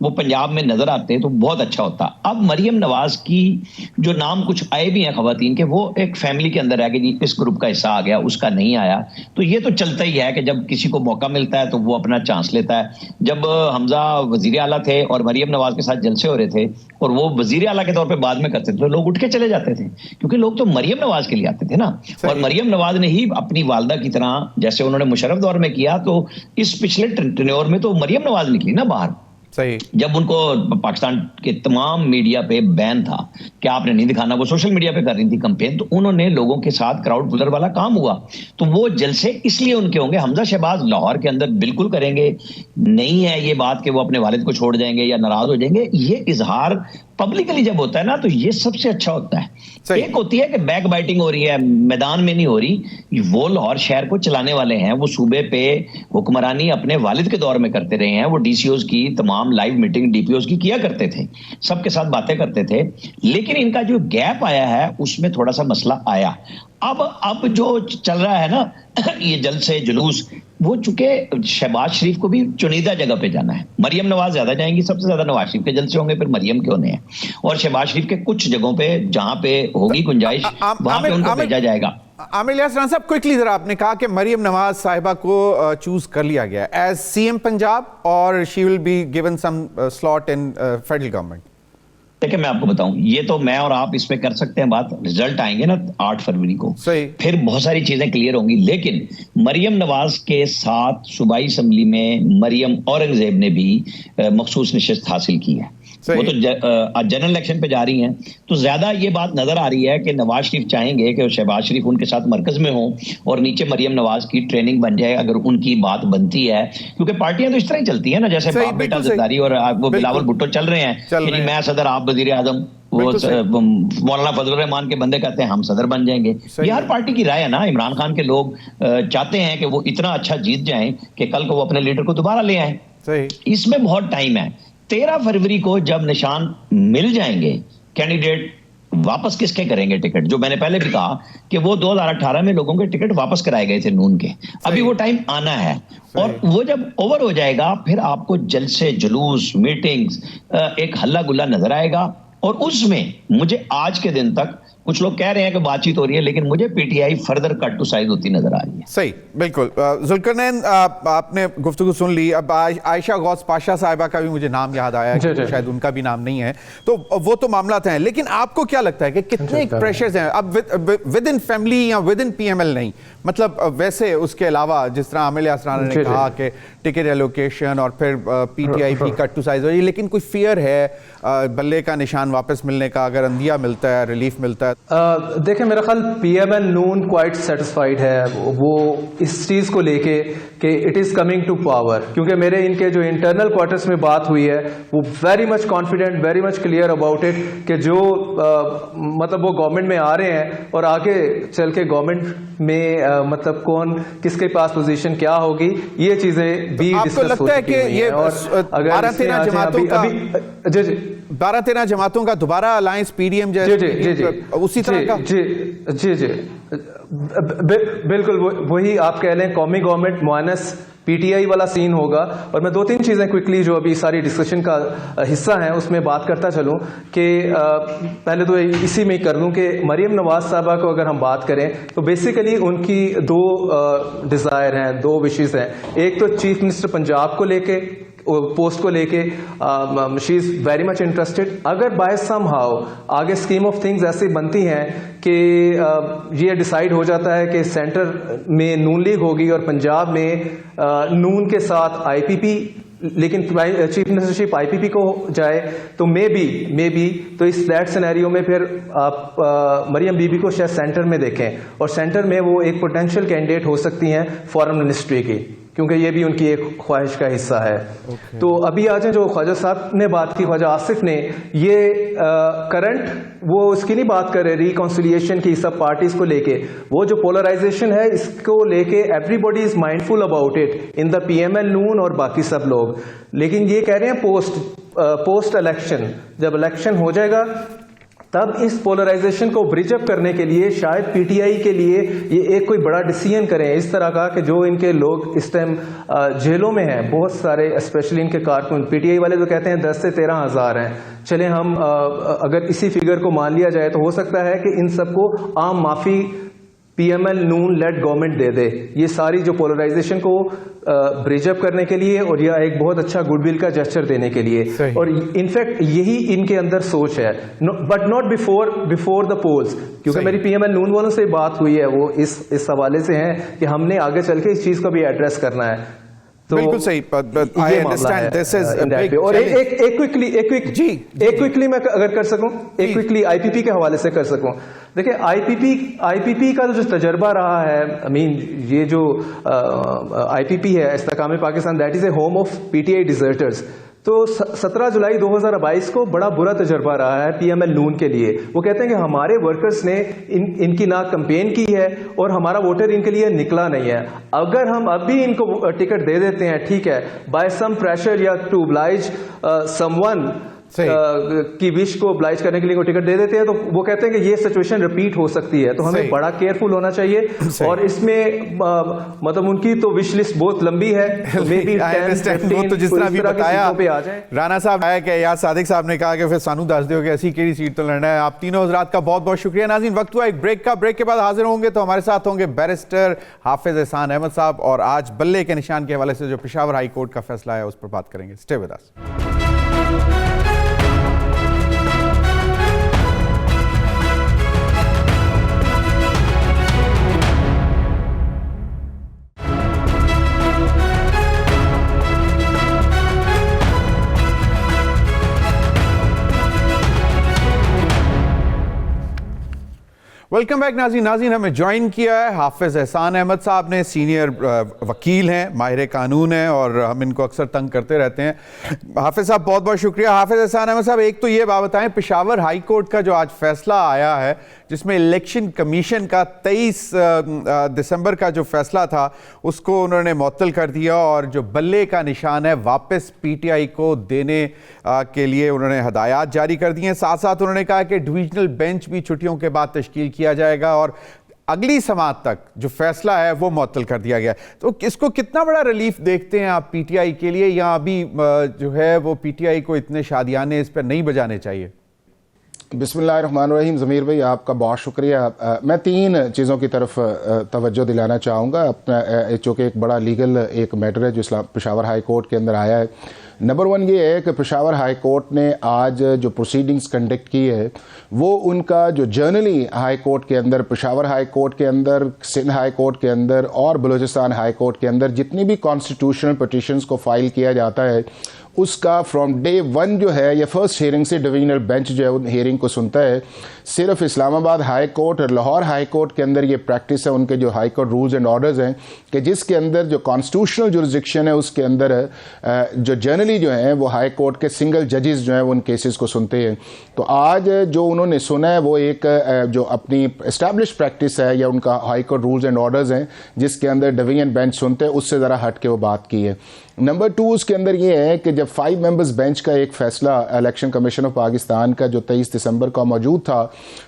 S3: वो पंजाब में नजर आते तो बहुत अच्छा होता। अब मरियम नवाज की जो नाम कुछ आए भी हैं खवातीन के, वो एक फैमिली के अंदर है कि जी इस ग्रुप का हिस्सा आ गया, उसका नहीं आया। तो ये तो चलता ही है कि जब किसी को मौका मिलता है तो वो अपना चांस लेता है। जब हमजा वजीर आला थे और मरियम नवाज के साथ जलसे हो रहे थे और वो वजीर आला के तौर पर बाद में करते थे, तो लोग उठ के चले जाते थे, क्योंकि लोग तो मरियम नवाज के लिए आते थे ना। और मरियम नवाज ने ही अपनी वालदा की तरह, जैसे उन्होंने मुशर्रफ दौर में किया, तो इस पिछले टेन्योर में तो मरियम नवाज निकली ना बाहर।
S1: सही,
S3: जब उनको पाकिस्तान के तमाम मीडिया पे बैन था कि आपने नहीं दिखाना, वो सोशल मीडिया पे कर रही थी कंपेन, तो उन्होंने लोगों के साथ क्राउड पुलर वाला काम हुआ। तो वो जलसे इसलिए उनके होंगे। हमजा शहबाज लाहौर के अंदर बिल्कुल करेंगे, नहीं है ये बात कि वो अपने वालिद को छोड़ जाएंगे या नाराज हो जाएंगे। ये इजहार पब्लिकली जब होता है ना, तो ये सबसे अच्छा होता है। एक होती है कि बैक बाइटिंग हो रही है, मैदान में नहीं हो रही। वो लाहौर शहर को चलाने वाले हैं, वो सूबे पे हुक्मरानी अपने वालिद के दौर में करते रहे हैं। वो डीसीओज की तमाम लाइव मीटिंग डीपीओज की किया करते थे, सबके साथ बातें करते थे। लेकिन इनका जो गैप आया है उसमें थोड़ा सा मसला आया। अब जो चल रहा है ना ये जल्द से जुलूस, वो चूंकि शहबाज शरीफ को भी चुनिंदा जगह पे जाना है। मरियम नवाज ज्यादा जाएंगी, सबसे ज्यादा नवाज शरीफ के जलसे होंगे, फिर मरियम के होने हैं, और शहबाज शरीफ के कुछ जगहों पे जहां पे होगी गुंजाइश वहां पे उनको भेजा जाएगा।
S1: आमिर इलियास राना साहब, क्विकली जरा, आपने कहा कि मरियम नवाज साहिबा को चूज कर लिया गया एज सीएम पंजाब और she will be given some slot in federal government.
S3: देखिए मैं आपको बताऊं, ये तो मैं और आप इसमें कर सकते हैं बात, रिजल्ट आएंगे ना 8 फरवरी को, फिर बहुत सारी चीजें क्लियर होंगी। लेकिन मरियम नवाज के साथ सूबाई असम्बली में मरियम औरंगजेब ने भी मखसूस नशिस्त हासिल की है। वो तो जनरल इलेक्शन पे जा रही हैं, तो ज्यादा ये बात नजर आ रही है कि नवाज शरीफ चाहेंगे कि शहबाज शरीफ उनके साथ मरकज में हो और नीचे मरियम नवाज की ट्रेनिंग बन जाए, अगर उनकी बात बनती है। क्योंकि पार्टियां तो इस तरह ही चलती है ना, जैसे बाप बेटा जरदारी और वो बिलावल भुट्टो चल रहे हैं कि मैं सदर आप वजीर आजम, वो मौलाना फजल रहमान के बंदे कहते हैं हम सदर बन जाएंगे। ये हर पार्टी की राय है ना। इमरान खान के लोग चाहते हैं कि वो इतना अच्छा जीत जाएं कि कल को वो अपने लीडर को दोबारा ले आए। इसमें बहुत टाइम है। 13 फरवरी को जब निशान मिल जाएंगे, कैंडिडेट वापस किसके करेंगे टिकट, जो मैंने पहले भी कहा कि वो 2018 में लोगों के टिकट वापस कराए गए थे नून के, अभी वो टाइम आना है। और वो जब ओवर हो जाएगा, फिर आपको जलसे, जुलूस, मीटिंग्स, एक हल्ला गुल्ला नजर आएगा। और उसमें मुझे आज के दिन तक, कुछ लोग कह रहे हैं कि बातचीत हो रही है, लेकिन मुझे PTI further cut to size होती नजर आ रही है।
S1: सही, बिल्कुल। जुल्करनैन, आपने गुफ्तगू सुन ली। अब आयशा गौस पाशा साहिबा का भी मुझे नाम याद आया, शायद उनका भी नाम नहीं है, तो वो तो मामलात हैं। लेकिन आपको क्या लगता है कि कितने प्रेशर्स हैं अब विद इन फैमिली या विद इन पीएमएल नहीं, मतलब वैसे उसके अलावा जिस तरह आमिर इलियास राना ने कहा कि टिकट एलोकेशन और फिर पीटीआई भी कट टू साइज हो रही है, लेकिन कोई फियर है बल्ले का निशान वापस मिलने का, अगर अंदिया मिलता है, रिलीफ मिलता है?
S4: देखिए मेरा ख्याल पीएमएल नून क्वाइट सेटिस्फाइड है वो इस चीज़ को लेके कि it is coming to power, क्योंकि मेरे इनके जो इंटरनल क्वार्टर्स में बात हुई है वो very much confident, very much clear about it कि जो मतलब वो गवर्नमेंट में आ रहे हैं और आगे चल के गवर्नमेंट में मतलब कौन किसके पास पोजीशन क्या होगी, ये चीज़ें भी डिस्कस हो चुकी हैं। ये अगर
S1: 12-13 जमातों का दोबारा अलायंस पीडीएम जैसे उसी तरह का,
S4: जी बिल्कुल वही आप कह लें, कौमी गवर्नमेंट माइनस पीटीआई वाला सीन होगा। और मैं 2-3 चीज़ें क्विकली जो अभी सारी डिस्कशन का हिस्सा हैं उसमें बात करता चलूं कि पहले तो इसी में ही कर लूं कि मरियम नवाज साहबा को अगर हम बात करें तो बेसिकली उनकी 2 डिज़ायर हैं, 2 विशेज़ हैं। एक तो चीफ मिनिस्टर पंजाब को लेके पोस्ट को लेके she is very much interested. अगर बाय सम हाउ आगे स्कीम ऑफ थिंग्स ऐसी बनती हैं कि ये डिसाइड हो जाता है कि सेंटर में नून लीग होगी और पंजाब में नून के साथ आईपीपी, लेकिन चीफ मिनिस्टरशिप आईपीपी को जाए, तो मे बी तो इस दैट सिनेरियो में फिर आप मरियम बीबी को शायद सेंटर में देखें, और सेंटर में वो एक पोटेंशियल कैंडिडेट हो सकती हैं फॉरेन मिनिस्ट्री की, क्योंकि ये भी उनकी एक ख्वाहिश का हिस्सा है। तो अभी आज जो ख्वाजा साहब ने बात की, ख्वाजा आसिफ ने, ये करंट वो इसकी नहीं बात कर रहे रिकॉन्सिलिएशन की सब पार्टीज को लेके, वो जो पोलराइजेशन है इसको लेके everybody is mindful about it in the PML Noon और बाकी सब लोग, लेकिन ये कह रहे हैं पोस्ट इलेक्शन, जब इलेक्शन हो जाएगा तब इस पोलराइजेशन को ब्रिज अप करने के लिए शायद पीटीआई के लिए ये एक कोई बड़ा डिसीजन करें इस तरह का कि जो इनके लोग इस टाइम जेलों में हैं, बहुत सारे स्पेशली इनके कारकुन, पीटीआई वाले तो कहते हैं 10 से 13 हज़ार हैं। चले हम अगर इसी फिगर को मान लिया जाए तो हो सकता है कि इन सबको आम माफी पीएमएल नून लेड गवर्नमेंट दे दे, ये सारी जो पोलराइजेशन को ब्रिज अप करने के लिए और यह एक बहुत अच्छा गुडविल का जेस्चर देने के लिए, और इनफैक्ट यही इनके अंदर सोच है, but not before the polls, क्योंकि मेरी पीएमएल नून वालों से बात हुई है, वो इस हवाले से है कि हमने आगे चल के इस चीज को भी एड्रेस करना है। तो
S1: बिल्कुल सही, I understand this is a big
S4: और एक क्विकली मैं अगर कर सकूं, एक क्विकली आईपीपी के हवाले से कर सकूं। देखिए आईपीपी का जो तजर्बा रहा है, आई मीन ये जो आईपीपी है Istehkam Pakistan, that is a home of PTI deserters. तो 17 जुलाई 2022 को बड़ा बुरा तजर्बा रहा है पीएमएल नून के लिए। वो कहते हैं कि हमारे वर्कर्स ने इनकी ना कैंपेन की है और हमारा वोटर इनके लिए निकला नहीं है। अगर हम अभी इनको टिकट दे देते हैं, ठीक है, बाय सम प्रेशर या टू oblige समवन की विश को oblige करने के लिए टिकट दे देते हैं, तो वो कहते हैं कि ये सिचुएशन रिपीट हो सकती है, तो हमें बड़ा केयरफुल होना चाहिए। और इसमें मतलब उनकी तो विश लिस्ट बहुत लंबी है, तो मे बी 10-15
S1: तो जिस तरह भी बताया
S4: पे आ जाए।
S1: राणा साहब आया कि यार सादिक साहब ने कहा कि फिर सानू दस दो कि ऐसी केड़ी सीट तो लड़ना है। आप तीनों हजरात का बहुत बहुत शुक्रिया। नाज़रीन, वक्त हुआ एक ब्रेक का, ब्रेक के बाद हाजिर होंगे तो हमारे साथ होंगे बैरिस्टर हाफिज एहसान अहमद साहब, और आज बल्ले के निशान के हवाले से जो पेशावर हाई कोर्ट का फैसला है उस पर बात करेंगे। Stay with us. Welcome back नाज़रीन, हमें ज्वाइन किया है हाफिज एहसान अहमद साहब ने, सीनियर वकील हैं, माहिर कानून हैं, और हम इनको अक्सर तंग करते रहते हैं। हाफिज साहब बहुत बहुत शुक्रिया। हाफिज एहसान अहमद साहब, एक तो ये बात बताएं, पेशावर हाई कोर्ट का जो आज फैसला आया है जिसमें इलेक्शन कमीशन का 23 दिसंबर का जो फैसला था उसको उन्होंने मुअत्तल कर दिया, और जो बल्ले का निशान है वापस पीटीआई को देने के लिए उन्होंने हदायत जारी कर दी हैं। साथ साथ उन्होंने कहा कि डिवीजनल बेंच भी छुट्टियों के बाद तश्कील किया जाएगा और अगली समात तक जो फैसला है वो मुअत्तल कर दिया गया। तो इसको कितना बड़ा रिलीफ देखते हैं आप पीटीआई के लिए, या अभी जो है वो पीटीआई को इतने शादियाने इस पर नहीं बजाने चाहिए?
S5: बिस्मिल्लाहिर्रहमानिर्रहीम। ज़मीर भाई, आपका बहुत शुक्रिया। मैं 3 चीज़ों की तरफ तवज्जो दिलाना चाहूँगा अपना, चूँकि एक बड़ा लीगल एक मैटर है जो पेशावर हाई कोर्ट के अंदर आया है। नंबर 1 ये है कि पेशावर हाई कोर्ट ने आज जो प्रोसीडिंग्स कंडक्ट की है वो उनका जो जर्नली हाई कोर्ट के अंदर, पेशावर हाई कोर्ट के अंदर, सिंध हाई कोर्ट के अंदर और बलूचिस्तान हाई कोर्ट के अंदर जितनी भी कॉन्स्टिट्यूशनल पिटिशंस को फाइल किया जाता है उसका फ्रॉम डे 1 जो है, या फर्स्ट हियरिंग से डिवीजनल बेंच जो है उन हियरिंग को सुनता है। सिर्फ इस्लामाबाद हाई कोर्ट और लाहौर हाई कोर्ट के अंदर ये प्रैक्टिस है, उनके जो high court rules and orders हैं कि जिसके अंदर जो कॉन्स्टिट्यूशनल जुरिस्डिक्शन है उसके अंदर जो जनरली जो है वो हाई कोर्ट के सिंगल जजेस जो हैं वो उन केसेस को सुनते हैं। तो आज जो उन्होंने सुना है वो एक जो अपनी एस्टैब्लिश प्रैक्टिस है या उनका high court rules and orders हैं जिसके अंदर डिवीजन बेंच सुनते हैं, उससे ज़रा हट के वो बात की है। नंबर 2 उसके अंदर ये है कि जब 5 मेंबर्स बेंच का एक फैसला इलेक्शन कमीशन ऑफ पाकिस्तान का जो 23 दिसंबर का मौजूद था,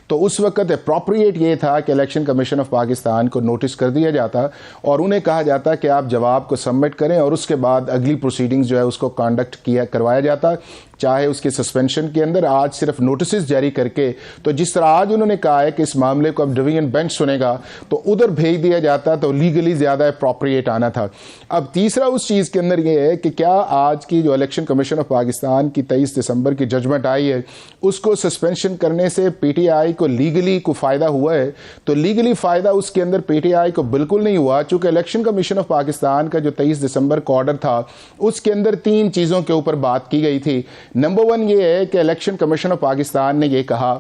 S5: तो उस वक्त अप्रोप्रिएट ये था कि इलेक्शन कमीशन ऑफ पाकिस्तान को नोटिस कर दिया जाता और उन्हें कहा जाता कि आप जवाब को सबमिट करें और उसके बाद अगली प्रोसीडिंग्स जो है उसको कंडक्ट करवाया जाता। चाहे उसके सस्पेंशन के अंदर, आज सिर्फ नोटिस जारी करके, तो जिस तरह आज उन्होंने कहा है कि इस मामले को अब डिवीजन बेंच सुनेगा तो उधर भेज दिया जाता तो लीगली ज़्यादा अप्रोप्रिएट आना था। अब तीसरा उस चीज़ के अंदर ये है कि क्या आज की जो इलेक्शन कमीशन ऑफ पाकिस्तान की 23 दिसंबर की जजमेंट आई है उसको सस्पेंशन करने से पीटीआई को लीगली कोई फ़ायदा हुआ है? तो लीगली फ़ायदा उसके अंदर पीटीआई को बिल्कुल नहीं हुआ, चूँकि इलेक्शन कमीशन ऑफ पाकिस्तान का जो 23 दिसंबर का ऑर्डर था उसके अंदर 3 चीज़ों के ऊपर बात की गई थी। नंबर 1 ये है कि इलेक्शन कमीशन ऑफ पाकिस्तान ने ये कहा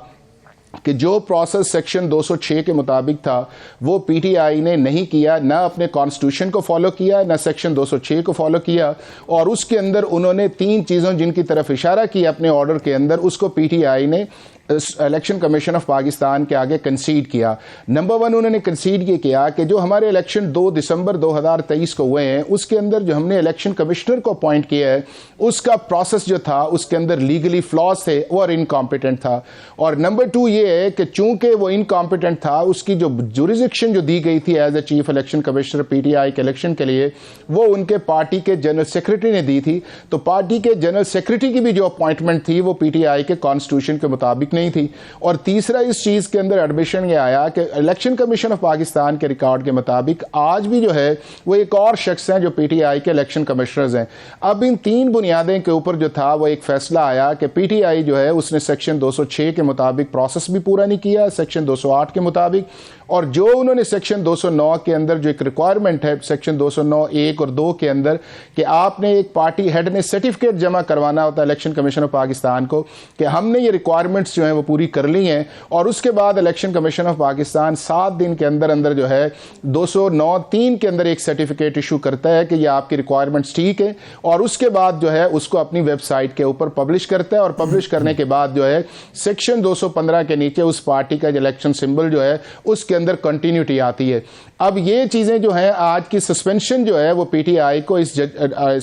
S5: कि जो प्रोसेस सेक्शन 206 के मुताबिक था वो पीटीआई ने नहीं किया, ना अपने कॉन्स्टिट्यूशन को फॉलो किया, ना सेक्शन 206 को फॉलो किया, और उसके अंदर उन्होंने 3 चीज़ों जिनकी तरफ इशारा किया अपने ऑर्डर के अंदर, उसको पीटीआई ने इलेक्शन कमीशन ऑफ पाकिस्तान के आगे कंसीड किया। नंबर 1 उन्होंने कंसीड ये किया कि जो हमारे इलेक्शन 2 दिसंबर 2023 को हुए हैं उसके अंदर जो हमने इलेक्शन कमिश्नर को अपॉइंट किया है उसका प्रोसेस जो था उसके अंदर लीगली फ्लॉज थे और इनकॉम्पिटेंट था। और नंबर 2 ये है कि चूंकि वो इनकॉम्पिटेंट था उसकी जो जुरिसडिक्शन जो दी गई थी as a chief election commissioner PTI के इलेक्शन के लिए वो उनके पार्टी के जनरल सेक्रेटरी ने दी थी। तो पार्टी के जनरल सेक्रेटरी की भी जो अपॉइंटमेंट थी वो पीटीआई के कॉन्स्टिट्यूशन के मुताबिक नहीं थी। और तीसरा इस चीज के अंदर एडमिशन ये आया कि इलेक्शन कमीशन ऑफ पाकिस्तान के रिकॉर्ड के मुताबिक आज भी जो है वो एक और शख्स हैं जो पीटीआई के इलेक्शन कमिश्नर्स हैं। अब इन 3 बुनियादें के ऊपर जो था वो एक फैसला आया कि पीटीआई जो है उसने सेक्शन 206 के मुताबिक प्रोसेस भी पूरा नहीं किया, सेक्शन 208 के मुताबिक, और जो उन्होंने सेक्शन 209 के अंदर जो एक रिक्वायरमेंट है सेक्शन 209 1 और 2 के अंदर कि आपने एक पार्टी हेड ने सर्टिफिकेट जमा करवाना होता है इलेक्शन कमीशन ऑफ पाकिस्तान को कि हमने ये रिक्वायरमेंट्स जो हैं वो पूरी कर ली हैं, और उसके बाद इलेक्शन कमीशन ऑफ पाकिस्तान 7 दिन के अंदर अंदर जो है 209(3) के अंदर एक सर्टिफिकेट इशू करता है कि ये आपकी रिक्वायरमेंट्स ठीक है, और उसके बाद जो है उसको अपनी वेबसाइट के ऊपर पब्लिश करता है, और पब्लिश करने के बाद जो है सेक्शन 215 के नीचे उस पार्टी का जो इलेक्शन सिंबल जो है उसके अंदर कंटिन्यूटी आती है। अब ये चीजें जो है आज की सस्पेंशन जो है वो पीटीआई को इस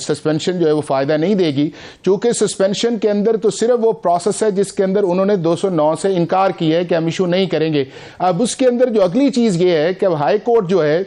S5: सस्पेंशन जो है वो फायदा नहीं देगी, क्योंकि सस्पेंशन के अंदर तो सिर्फ वो प्रोसेस है जिसके अंदर उन्होंने 209 से इनकार किया है कि हम इशू नहीं करेंगे। अब उसके अंदर जो अगली चीज ये है कि अब हाई कोर्ट जो है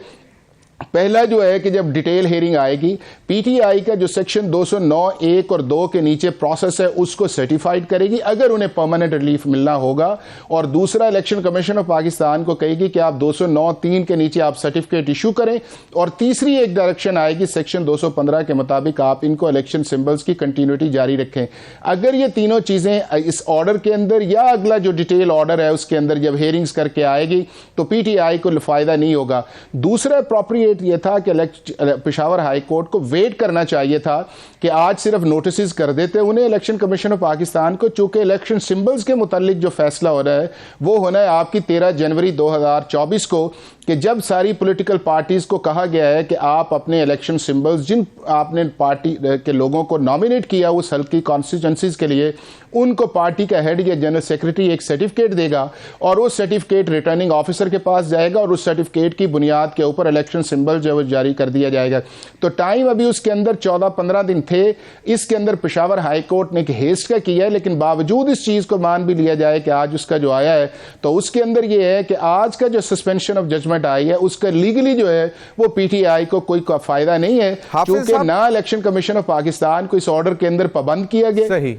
S5: पहला जो है कि जब डिटेल हेयरिंग आएगी पीटीआई का जो सेक्शन 209 1 और 2 के नीचे प्रोसेस है उसको सर्टिफाइड करेगी अगर उन्हें परमानेंट रिलीफ मिलना होगा, और दूसरा इलेक्शन कमीशन ऑफ पाकिस्तान को कहेगी कि आप 209 3 के नीचे आप सर्टिफिकेट इशू करें, और तीसरी एक डायरेक्शन आएगी सेक्शन 215 के मुताबिक आप इनको इलेक्शन सिंबल्स की कंटिन्यूटी जारी रखें। अगर ये तीनों चीजें इस ऑर्डर के अंदर या अगला जो डिटेल ऑर्डर है उसके अंदर जब हेयरिंग्स करके आएगी तो पीटीआई को फायदा नहीं होगा। दूसरा अप्रोप्रिएट ये था कि पेशावर हाई कोर्ट को वेट करना चाहिए था कि आज सिर्फ नोटिस कर देते उन्हें इलेक्शन कमीशन ऑफ पाकिस्तान को, चूंकि इलेक्शन सिंबल्स के मुतालिक जो फैसला हो रहा है वो होना है आपकी 13 जनवरी 2024 को, कि जब सारी पॉलिटिकल पार्टीज को कहा गया है कि आप अपने इलेक्शन सिंबल्स जिन आपने पार्टी के लोगों को नॉमिनेट किया उस हल्की कॉन्स्टिट्यूंसीज के लिए उनको पार्टी का हेड या जनरल सेक्रेटरी एक सर्टिफिकेट देगा, और वो सर्टिफिकेट रिटर्निंग ऑफिसर के पास जाएगा और उस सर्टिफिकेट की बुनियाद के ऊपर इलेक्शन सिंबल जो है जारी कर दिया जाएगा। तो टाइम अभी उसके अंदर 14-15 दिन थे। इसके अंदर पेशावर हाई कोर्ट ने हेस्ट का किया है, लेकिन बावजूद इस चीज को मान भी लिया जाए कि आज उसका जो आया है तो उसके अंदर यह है कि आज का जो सस्पेंशन ऑफ जजमेंट आई है उसका लीगली जो है वो पीटीआई को कोई फायदा नहीं है, क्योंकि ना इलेक्शन कमीशन ऑफ पाकिस्तान को इस ऑर्डर के अंदर पाबंद किया गया।
S1: सही।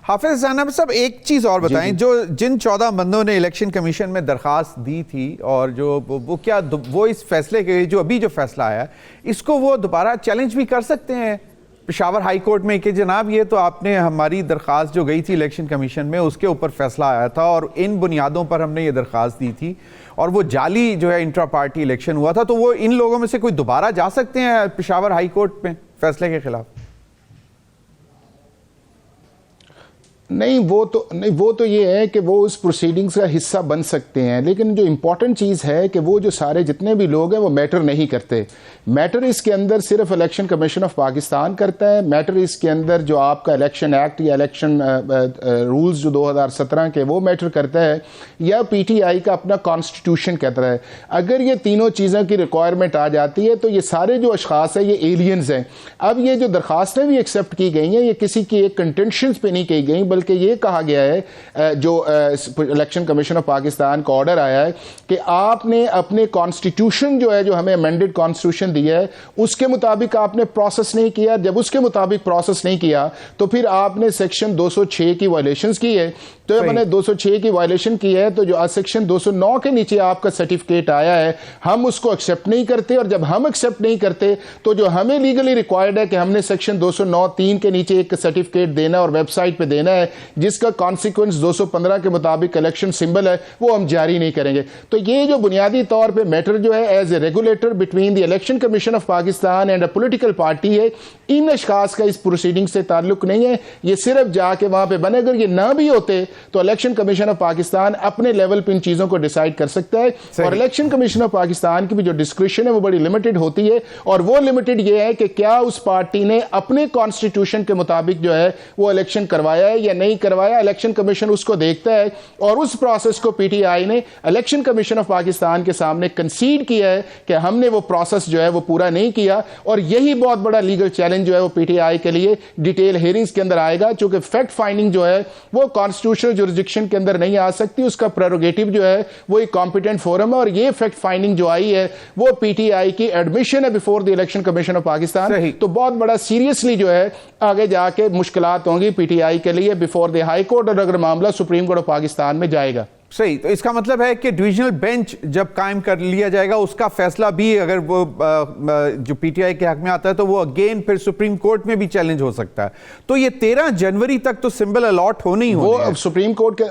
S1: हाफिज ज़ैनब साहब एक चीज़ और बताएं, जो जिन 14 बंदों ने इलेक्शन कमीशन में दरखास्त दी थी और जो वो क्या वो इस फैसले के जो अभी जो फैसला आया इसको वो दोबारा चैलेंज भी कर सकते हैं पेशावर हाई कोर्ट में कि जनाब ये तो आपने हमारी दरखास्त जो गई थी इलेक्शन कमीशन में उसके ऊपर फैसला आया था और इन बुनियादों पर हमने ये दरखास्त दी थी और वो जाली जो है इंट्रा पार्टी इलेक्शन हुआ था, तो वो इन लोगों में से कोई दोबारा जा सकते हैं पेशावर हाई कोर्ट में फैसले के खिलाफ?
S5: नहीं, वो तो ये है कि वो उस प्रोसीडिंग्स का हिस्सा बन सकते हैं, लेकिन जो इम्पोर्टेंट चीज़ है कि वो जो सारे जितने भी लोग हैं वो मैटर नहीं करते। मैटर इसके अंदर सिर्फ इलेक्शन कमीशन ऑफ पाकिस्तान करता है। मैटर इसके अंदर जो आपका इलेक्शन एक्ट या इलेक्शन रूल्स जो 2017 के वो मैटर करता है, या पीटीआई का अपना कॉन्स्टिट्यूशन कहता है। अगर ये तीनों चीज़ों की रिक्वायरमेंट आ जाती है तो ये सारे जो अशखास हैं ये एलियंस हैं। अब ये जो दरखास्तें भी एक्सेप्ट की गई हैं ये किसी की एक कंटेंशंस पे नहीं की गई, बल्कि ये कहा गया है जो इलेक्शन कमीशन ऑफ पाकिस्तान का ऑर्डर आया है कि आपने अपने कॉन्स्टिट्यूशन जो है, जो हमें अमेंडेड कॉन्स्टिट्यूशन दिया है, उसके मुताबिक आपने प्रोसेस नहीं किया। जब उसके मुताबिक प्रोसेस नहीं किया तो फिर आपने सेक्शन 206 की वायलेशंस की है। तो जब मैंने 206 की वायलेशन की है तो जो सेक्शन 209 के नीचे आपका सर्टिफिकेट आया है, हम उसको एक्सेप्ट नहीं करते। और जब हम एक्सेप्ट नहीं करते तो जो हमें लीगली रिक्वायर्ड है कि हमने सेक्शन 209(3) के नीचे एक सर्टिफिकेट देना और वेबसाइट पे देना है जिसका कॉन्सिक्वेंस 215 के मुताबिक इलेक्शन सिंबल है, वो हम जारी नहीं करेंगे। तो ये जो बुनियादी तौर पे मैटर जो है as a regulator between the election commission of Pakistan and a political party है, इन अशखास का इस प्रोसीडिंग से ताल्लुक नहीं है। ये सिर्फ जाके वहां पे बने। अगर ये ना भी होते तो इलेक्शन कमीशन ऑफ पाकिस्तान अपने लेवल पे इन चीजों को डिसाइड कर सकता है। और इलेक्शन कमीशन ऑफ पाकिस्तान की भी जो डिस्क्रिप्शन है वो बड़ी लिमिटेड होती है। और वो लिमिटेड ये है कि क्या उस पार्टी ने अपने कॉन्स्टिट्यूशन के मुताबिक जो है वो इलेक्शन करवाया है या नहीं करवाया। इलेक्शन कमीशन उसको देखता है और उस प्रोसेस को पीटीआई ने इलेक्शन कमीशन ऑफ पाकिस्तान के सामने कंसीड किया है कि हमने वो प्रोसेस जो है वो पूरा नहीं किया। और यही बहुत बड़ा लीगल चैलेंज जो है वो पीटीआई के लिए डिटेल हियरिंग्स के अंदर आएगा, चूंकि फैक्ट फाइंडिंग जो है वो कॉन्स्टिट्यूशनल जुरिसडिक्शन के अंदर नहीं आ सकती। उसका प्रेरोगेटिव जो है वो एक कॉम्पिटेंट फोरम है। और ये फैक्ट फाइंडिंग जो आई है वो पीटीआई की एडमिशन है before the election commission of Pakistan. तो बहुत बड़ा सीरियसली जो है आगे जाके मुश्किलात होंगी पीटीआई के लिए बिफोर द हाई कोर्ट, और अगर मामला सुप्रीम कोर्ट ऑफ पाकिस्तान में जाएगा।
S1: सही, तो इसका मतलब है कि डिविजनल बेंच जब कायम कर लिया जाएगा उसका फैसला भी अगर वो जो पीटीआई के हक में आता है तो वो अगेन फिर सुप्रीम कोर्ट में भी चैलेंज हो सकता है। तो ये 13 जनवरी तक तो सिंबल अलॉट होने ही
S5: वो अब सुप्रीम कोर्ट के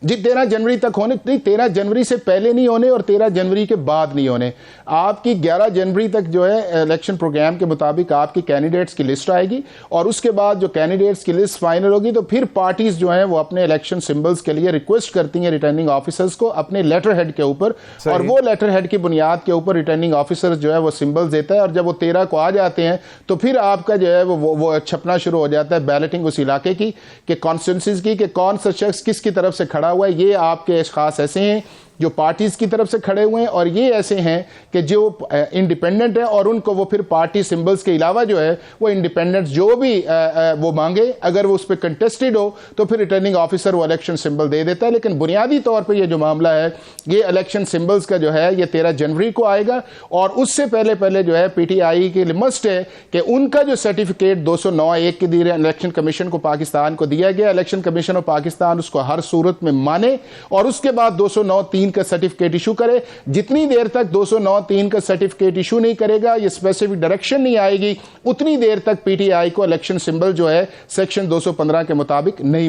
S5: जी 13 जनवरी तक होने नहीं, 13 जनवरी से पहले नहीं होने और 13 जनवरी के बाद नहीं होने। आपकी 11 जनवरी तक जो है इलेक्शन प्रोग्राम के मुताबिक आपकी कैंडिडेट्स की लिस्ट आएगी और उसके बाद जो कैंडिडेट्स की लिस्ट फाइनल होगी तो फिर पार्टीज जो हैं वो अपने इलेक्शन सिंबल्स के लिए रिक्वेस्ट करती हैं रिटर्निंग ऑफिसर्स को अपने लेटर हेड के ऊपर, और वो लेटर हेड की बुनियाद के ऊपर रिटर्निंग ऑफिसर जो है वो सिंबल्स देता है। और जब वो 13 को आ जाते हैं तो फिर आपका जो है वो छपना शुरू हो जाता है बैलेटिंग उस इलाके की कि कॉन्स्टिट्यूंसीज की कि कौन सा शख्स किसकी तरफ से खड़ा हुआ है। ये आपके अशखास ऐसे हैं जो पार्टीज की तरफ से खड़े हुए हैं और ये ऐसे हैं कि जो इंडिपेंडेंट है और उनको वो फिर पार्टी सिंबल्स के अलावा जो है वो इंडिपेंडेंट जो भी वो मांगे अगर वो उस पर कंटेस्टेड हो तो फिर रिटर्निंग ऑफिसर वो इलेक्शन सिंबल दे देता है। लेकिन बुनियादी तौर पर ये जो मामला है ये इलेक्शन सिंबल्स का जो है ये 13 जनवरी को आएगा और उससे पहले पहले जो है पीटीआई की मस्ट है कि उनका जो सर्टिफिकेट 209(1) के दिए इलेक्शन कमीशन को पाकिस्तान को दिया गया, इलेक्शन कमीशन ऑफ पाकिस्तान उसको हर सूरत में माने और उसके बाद 209(3) का सर्टिफिकेट इशू करे। जितनी देर तक 209(3) का सर्टिफिकेट इशू नहीं करेगा, ये स्पेसिफिक डायरेक्शन नहीं आएगी, उतनी देर तक पीटीआई को इलेक्शन सिंबल जो है सेक्शन 215 के मुताबिक नहीं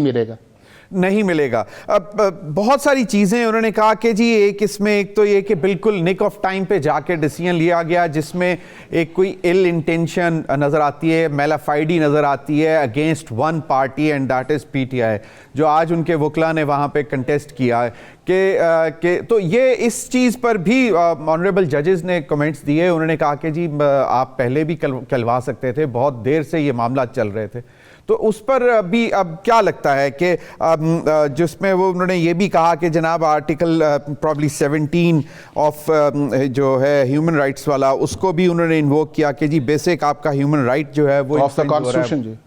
S5: मिलेगा। अब बहुत सारी चीज़ें उन्होंने कहा कि जी एक इसमें एक तो ये कि बिल्कुल निक ऑफ टाइम पे जाके डिसीजन लिया गया जिसमें एक कोई इल इंटेंशन नज़र आती है, मेलाफाइडी नज़र आती है against one party and that is PTI, जो आज उनके वकला ने वहाँ पे कंटेस्ट किया है कि तो ये इस चीज़ पर भी ऑनरेबल जजेस ने कमेंट्स दिए। उन्होंने कहा कि जी आप पहले भी कहलवा सकते थे, बहुत देर से ये मामला चल रहे थे। तो उस पर भी अब क्या लगता है कि जिसमें वो उन्होंने ये भी कहा कि जनाब आर्टिकल प्रॉब्ली 17 ऑफ जो है ह्यूमन राइट्स वाला उसको भी उन्होंने इन्वोक किया कि जी बेसिक आपका ह्यूमन राइट जो है वो ऑफ द कॉन्स्टिट्यूशन जी।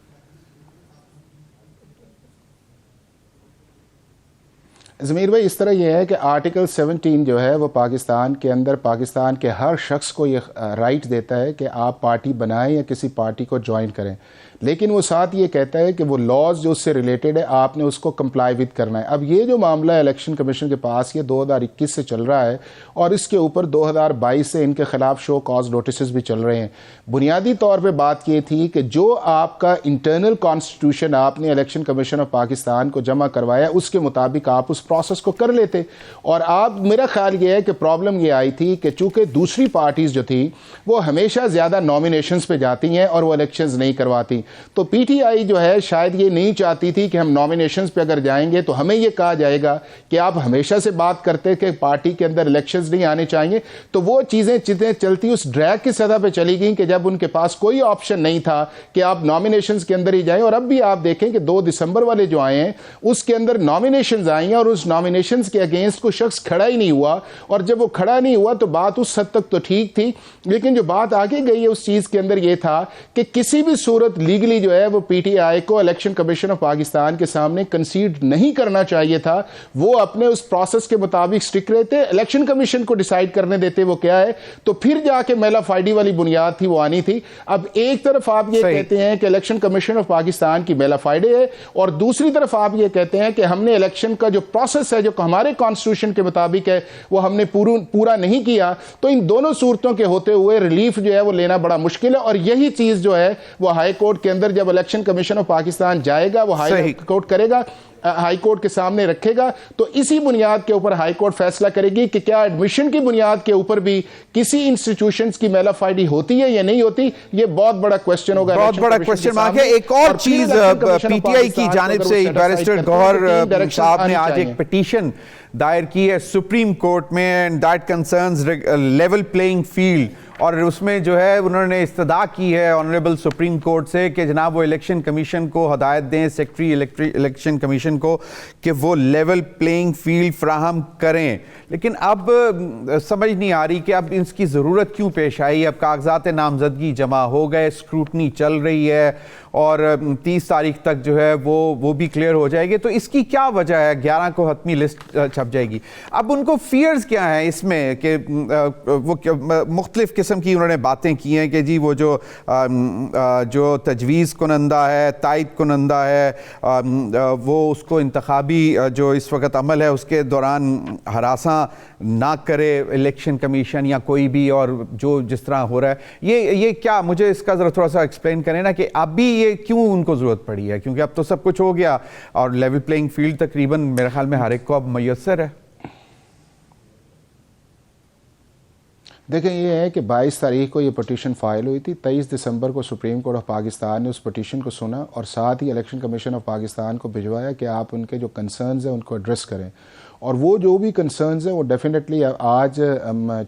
S5: ज़मीर भाई इस तरह यह है कि आर्टिकल 17 जो है वो पाकिस्तान के अंदर पाकिस्तान के हर शख्स को ये राइट देता है कि आप पार्टी बनाएं या किसी पार्टी को ज्वाइन करें, लेकिन वो साथ ये कहता है कि वो लॉज जो उससे रिलेटेड है आपने उसको कंप्लाई विद करना है। अब ये जो मामला है इलेक्शन कमीशन के पास ये 2021 से चल रहा है और इसके ऊपर 2022 से इनके खिलाफ शो कॉज नोटिस भी चल रहे हैं। बुनियादी तौर पे बात ये थी कि जो आपका इंटरनल कॉन्स्टिट्यूशन आपने इलेक्शन कमीशन ऑफ पाकिस्तान को जमा करवाया उसके मुताबिक आप उस प्रोसेस को कर लेते। और आप मेरा ख्याल ये है कि प्रॉब्लम ये आई थी कि चूँकि दूसरी पार्टीज़ जो थी वो हमेशा ज़्यादा नॉमिनेशंस पे जाती हैं और वो इलेक्शंस नहीं करवाती, तो पीटीआई जो है शायद ये नहीं चाहती थी कि हम नॉमिनेशंस पे अगर जाएंगे तो हमें ये कहा जाएगा कि आप हमेशा से बात करते कि पार्टी के अंदर इलेक्शंस नहीं आने चाहिए। तो वो चीज़ें चलती उस ड्रैग की सतह पे चली गई कि जब उनके पास कोई ऑप्शन नहीं था कि आप नॉमिनेशंस के अंदर ही जाएं। और अब भी आप देखें कि 2 दिसंबर वाले जो आए हैं उसके अंदर नॉमिनेशंस आई हैं और उस उस नॉमिनेशंस के अगेंस्ट कोई शख्स खड़ा ही नहीं हुआ, और जब वो खड़ा नहीं हुआ तो बात उस हद तक तो ठीक थी, लेकिन जो बात आगे गई है उस चीज़ के अंदर ये था कि किसी भी सूरत लीगली जो है वो पीटीआई को इलेक्शन कमीशन ऑफ पाकिस्तान के सामने कंसीड नहीं करना चाहिए था। वो अपने उस प्रोसेस के मुताबिक स्टिक रहते, इलेक्शन कमीशन को डिसाइड करने देते वो क्या है, तो फिर जाके मेला फाइडी वाली बुनियाद थी वो आनी थी। अब एक तरफ आप ये कहते हैं कि इलेक्शन कमीशन ऑफ पाकिस्तान की मेला फाइडे है, और दूसरी तरफ आप ये कहते हैं कि हमने इलेक्शन का जो प्रोसेस है जो हमारे कॉन्स्टिट्यूशन के मुताबिक है वो हमने पूरा नहीं किया। तो इन दोनों सूरतों के होते हुए रिलीफ जो है वो लेना बड़ा मुश्किल है, और यही चीज जो है वो हाई कोर्ट के अंदर जब इलेक्शन कमीशन ऑफ पाकिस्तान जाएगा वो हाई कोर्ट करेगा, हाई कोर्ट के सामने रखेगा, तो इसी बुनियाद के ऊपर हाई कोर्ट फैसला करेगी कि क्या एडमिशन की बुनियाद के ऊपर भी किसी इंस्टीट्यूशंस की मेलाफाइडी होती है या नहीं होती। ये बहुत बड़ा क्वेश्चन होगा,
S1: बहुत बड़ा क्वेश्चन मार्क है। एक और चीज पीटीआई की जानिब से बैरिस्टर गौहर साहब ने आज एक पिटीशन दायर की है सुप्रीम कोर्ट में, and that concerns level playing field, और उसमें जो है उन्होंने इस्तदा की है ऑनरेबल सुप्रीम कोर्ट से कि जनाब वो इलेक्शन कमीशन को हदायत दें, सेक्रेटरी इलेक्शन कमीशन को, कि वो लेवल प्लेइंग फील्ड फ्राहम करें। लेकिन अब समझ नहीं आ रही कि अब इसकी ज़रूरत क्यों पेश आई। अब कागजात नामजदगी जमा हो गए, स्क्रूटनी चल रही है, और 30 तारीख तक जो है वो भी क्लियर हो जाएगी। तो इसकी क्या वजह है? 11 को हतमी लिस्ट छप जाएगी। अब उनको फियर्स क्या हैं इसमें कि वो मुख्तलिफ किस्म की उन्होंने बातें की हैं कि जी वो जो तजवीज़ कुनंदा है, तायद कुनंदा है, वो उसको इंतखाबी जो इस वक्त अमल है उसके दौरान हरासा ना करे इलेक्शन कमीशन या कोई भी, और जो जिस तरह हो रहा है ये क्या, मुझे इसका ज़रा थोड़ा सा एक्सप्लेन करें ना कि अब भी ये क्यों उनको ज़रूरत पड़ी है, क्योंकि अब तो सब कुछ हो गया और लेवल प्लेइंग फील्ड तकरीबन मेरे ख्याल में हर एक को अब मैसर है।
S5: देखें, ये है कि 22 तारीख को ये पटिशन फाइल हुई थी, 23 दिसंबर को सुप्रीम कोर्ट ऑफ पाकिस्तान ने उस पटिशन को सुना और साथ ही इलेक्शन कमीशन ऑफ पाकिस्तान को भिजवाया कि आप उनके जो कंसर्न्स हैं उनको एड्रेस करें, और वो जो भी कंसर्न्स हैं वो डेफिनेटली आज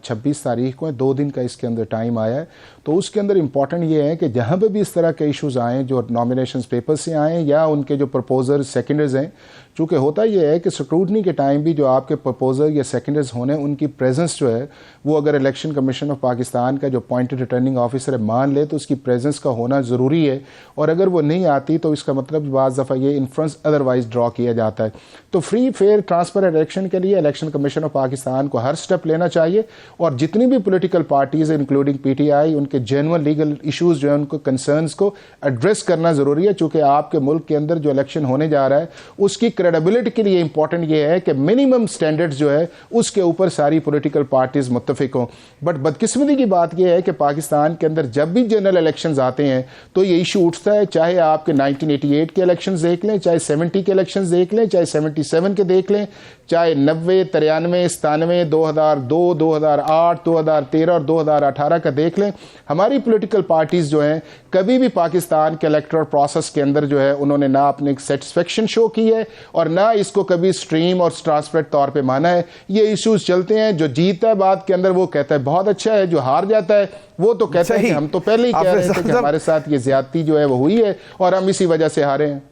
S5: 26 तारीख को है, 2 दिन का इसके अंदर टाइम आया है। तो उसके अंदर इम्पॉर्टेंट ये है कि जहाँ पे भी इस तरह के इश्यूज़ आएँ जो नॉमिनेशन पेपर से आएँ या उनके जो प्रपोजर्स सेकेंडर्स हैं, चूँकि होता ये है कि स्क्रूटनी के टाइम भी जो आपके प्रपोजर या सेकेंडर्स होने उनकी प्रेजेंस जो है वो अगर इलेक्शन कमीशन ऑफ पाकिस्तान का जो अपॉइंटेड रिटर्निंग ऑफिसर मान ले तो उसकी प्रेजेंस का होना ज़रूरी है, और अगर वो नहीं आती तो इसका मतलब बाज़ दफ़ा ये इन्फ्लुएंस अदरवाइज ड्रॉ किया जाता है। तो फ्री फेयर ट्रांसपेरेंट इलेक्शन के लिए इलेक्शन कमीशन ऑफ पाकिस्तान को हर स्टेप लेना चाहिए, और जितनी भी पोलिटिकल पार्टीज़ इंक्लूडिंग पीटीआई उनके जेन्युइन लीगल इशूज़ जो है उनको कंसर्न्स को एड्रेस करना ज़रूरी है, चूँकि आपके मुल्क के अंदर जो इलेक्शन होने जा रहा है उसकी क्रेडिबिलिटी के लिए इंपॉर्टेंट ये है कि मिनिमम स्टैंडर्ड्स जो है उसके ऊपर सारी पॉलिटिकल पार्टीज मुत्तफिक हों। बट बदकिस्मती की बात यह है कि पाकिस्तान के अंदर जब भी जनरल इलेक्शंस आते हैं तो ये इशू उठता है, चाहे आपके 1988 के इलेक्शंस देख लें, चाहे 70 के इलेक्शंस देख लें, चाहे 77 के देख लें, चाहे 90, 93, 97, 2002, 2008, 2013 और 2018 का देख लें। हमारी पॉलिटिकल पार्टीज जो हैं कभी भी पाकिस्तान के इलेक्टोरल प्रोसेस के अंदर जो है उन्होंने ना अपने सेटिस्फेक्शन शो की है और ना इसको कभी स्ट्रीम और ट्रांसपेरेंट तौर पे माना है। ये इश्यूज चलते हैं, जो जीतता है बात के अंदर वो कहता है बहुत अच्छा है, जो हार जाता है वो तो कहता है कि हम तो पहले ही कह रहे थे कि हमारे साथ ये ज्यादती जो है वो हुई है और हम इसी वजह से हारे हैं।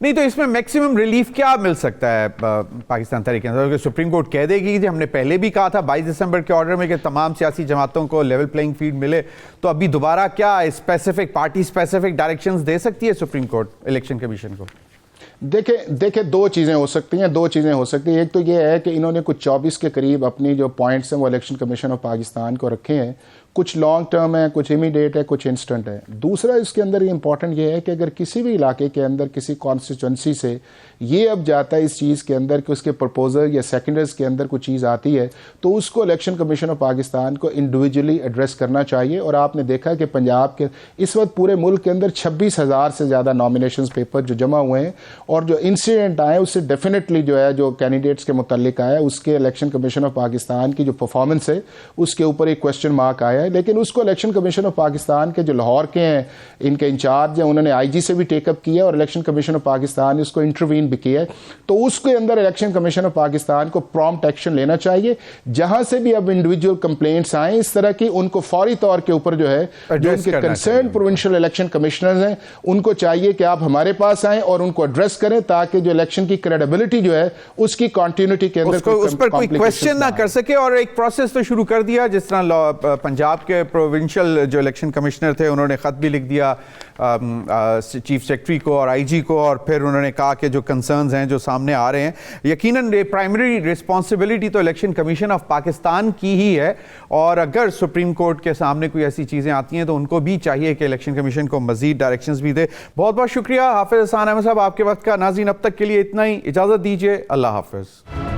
S1: नहीं तो इसमें मैक्सिमम रिलीफ क्या मिल सकता है पाकिस्तान तरीके से? सुप्रीम कोर्ट कह देगी कि हमने पहले भी कहा था 22 दिसंबर के ऑर्डर में कि तमाम सियासी जमातों को लेवल प्लेइंग फील्ड मिले, तो अभी दोबारा क्या स्पेसिफिक पार्टी स्पेसिफिक डायरेक्शंस दे सकती है सुप्रीम कोर्ट इलेक्शन कमीशन को?
S5: देखे दो चीज़ें हो सकती हैं, एक तो ये है कि इन्होंने कुछ 24 के करीब अपनी जो पॉइंट्स हैं वो इलेक्शन कमीशन ऑफ पाकिस्तान को रखे हैं, कुछ लॉन्ग टर्म है, कुछ इमीडिएट है, कुछ इंस्टेंट है। दूसरा इसके अंदर ये इंपॉर्टेंट ये है कि अगर किसी भी इलाके के अंदर किसी कॉन्स्टिट्यूंसी से ये अब जाता है इस चीज़ के अंदर कि उसके प्रपोजल या सेकेंडर्स के अंदर कुछ चीज़ आती है तो उसको इलेक्शन कमीशन ऑफ पाकिस्तान को इंडिविजुअली एड्रेस करना चाहिए। और आपने देखा कि पंजाब के इस वक्त पूरे मुल्क के अंदर 26,000 से ज़्यादा नॉमिनेशन पेपर जो जमा हुए हैं, और जो इंसिडेंट आए उससे डेफिनेटली जो है जो कैंडिडेट्स के मुतल्लिक आया उसके इलेक्शन कमीशन ऑफ पाकिस्तान की जो परफॉर्मेंस है उसके ऊपर एक क्वेश्चन मार्क आया है। है, लेकिन उसको इलेक्शन कमीशन ऑफ पाकिस्तान के जो लाहौर के हैं इनके इंचार्ज हैं, उन्होंने आईजी से भी टेकअप किया और इलेक्शन कमीशन ऑफ पाकिस्तान ने उसको इंटरवीन भी किया है। तो उसके अंदर इलेक्शन कमीशन ऑफ पाकिस्तान को प्रॉम्प्ट एक्शन लेना चाहिए। जहां से भी अब इंडिविजुअल कंप्लेंट्स आए इस तरह की, उनको फौरी तौर के ऊपर जो है जो उनके कंसर्न प्रोविंशियल इलेक्शन कमिश्नर्स हैं उनको चाहिए कि आप हमारे पास आएं और उनको एड्रेस करें, ताकि जो इलेक्शन की क्रेडिबिलिटी जो है उसकी कंटिन्यूटी के अंदर
S1: उस पर कोई क्वेश्चन ना कर सके। और एक प्रोसेस तो शुरू कर दिया, जिस तरह पंजाब के प्रोविंशियल जो इलेक्शन कमिश्नर थे उन्होंने खत भी लिख दिया चीफ सेक्रेटरी को और आईजी को, और फिर उन्होंने कहा कि जो कंसर्न्स हैं जो सामने आ रहे हैं, यकीनन प्राइमरी रिस्पॉन्सिबिलिटी तो इलेक्शन कमीशन ऑफ पाकिस्तान की ही है, और अगर सुप्रीम कोर्ट के सामने कोई ऐसी चीज़ें आती हैं तो उनको भी चाहिए कि इलेक्शन कमीशन को मजीद डायरेक्शंस भी दे। बहुत बहुत शुक्रिया हाफिज हसन अहमद साहब आपके वक्त का। नाज़रीन अब तक के लिए इतना ही, इजाज़त दीजिए, अल्लाह हाफिज़।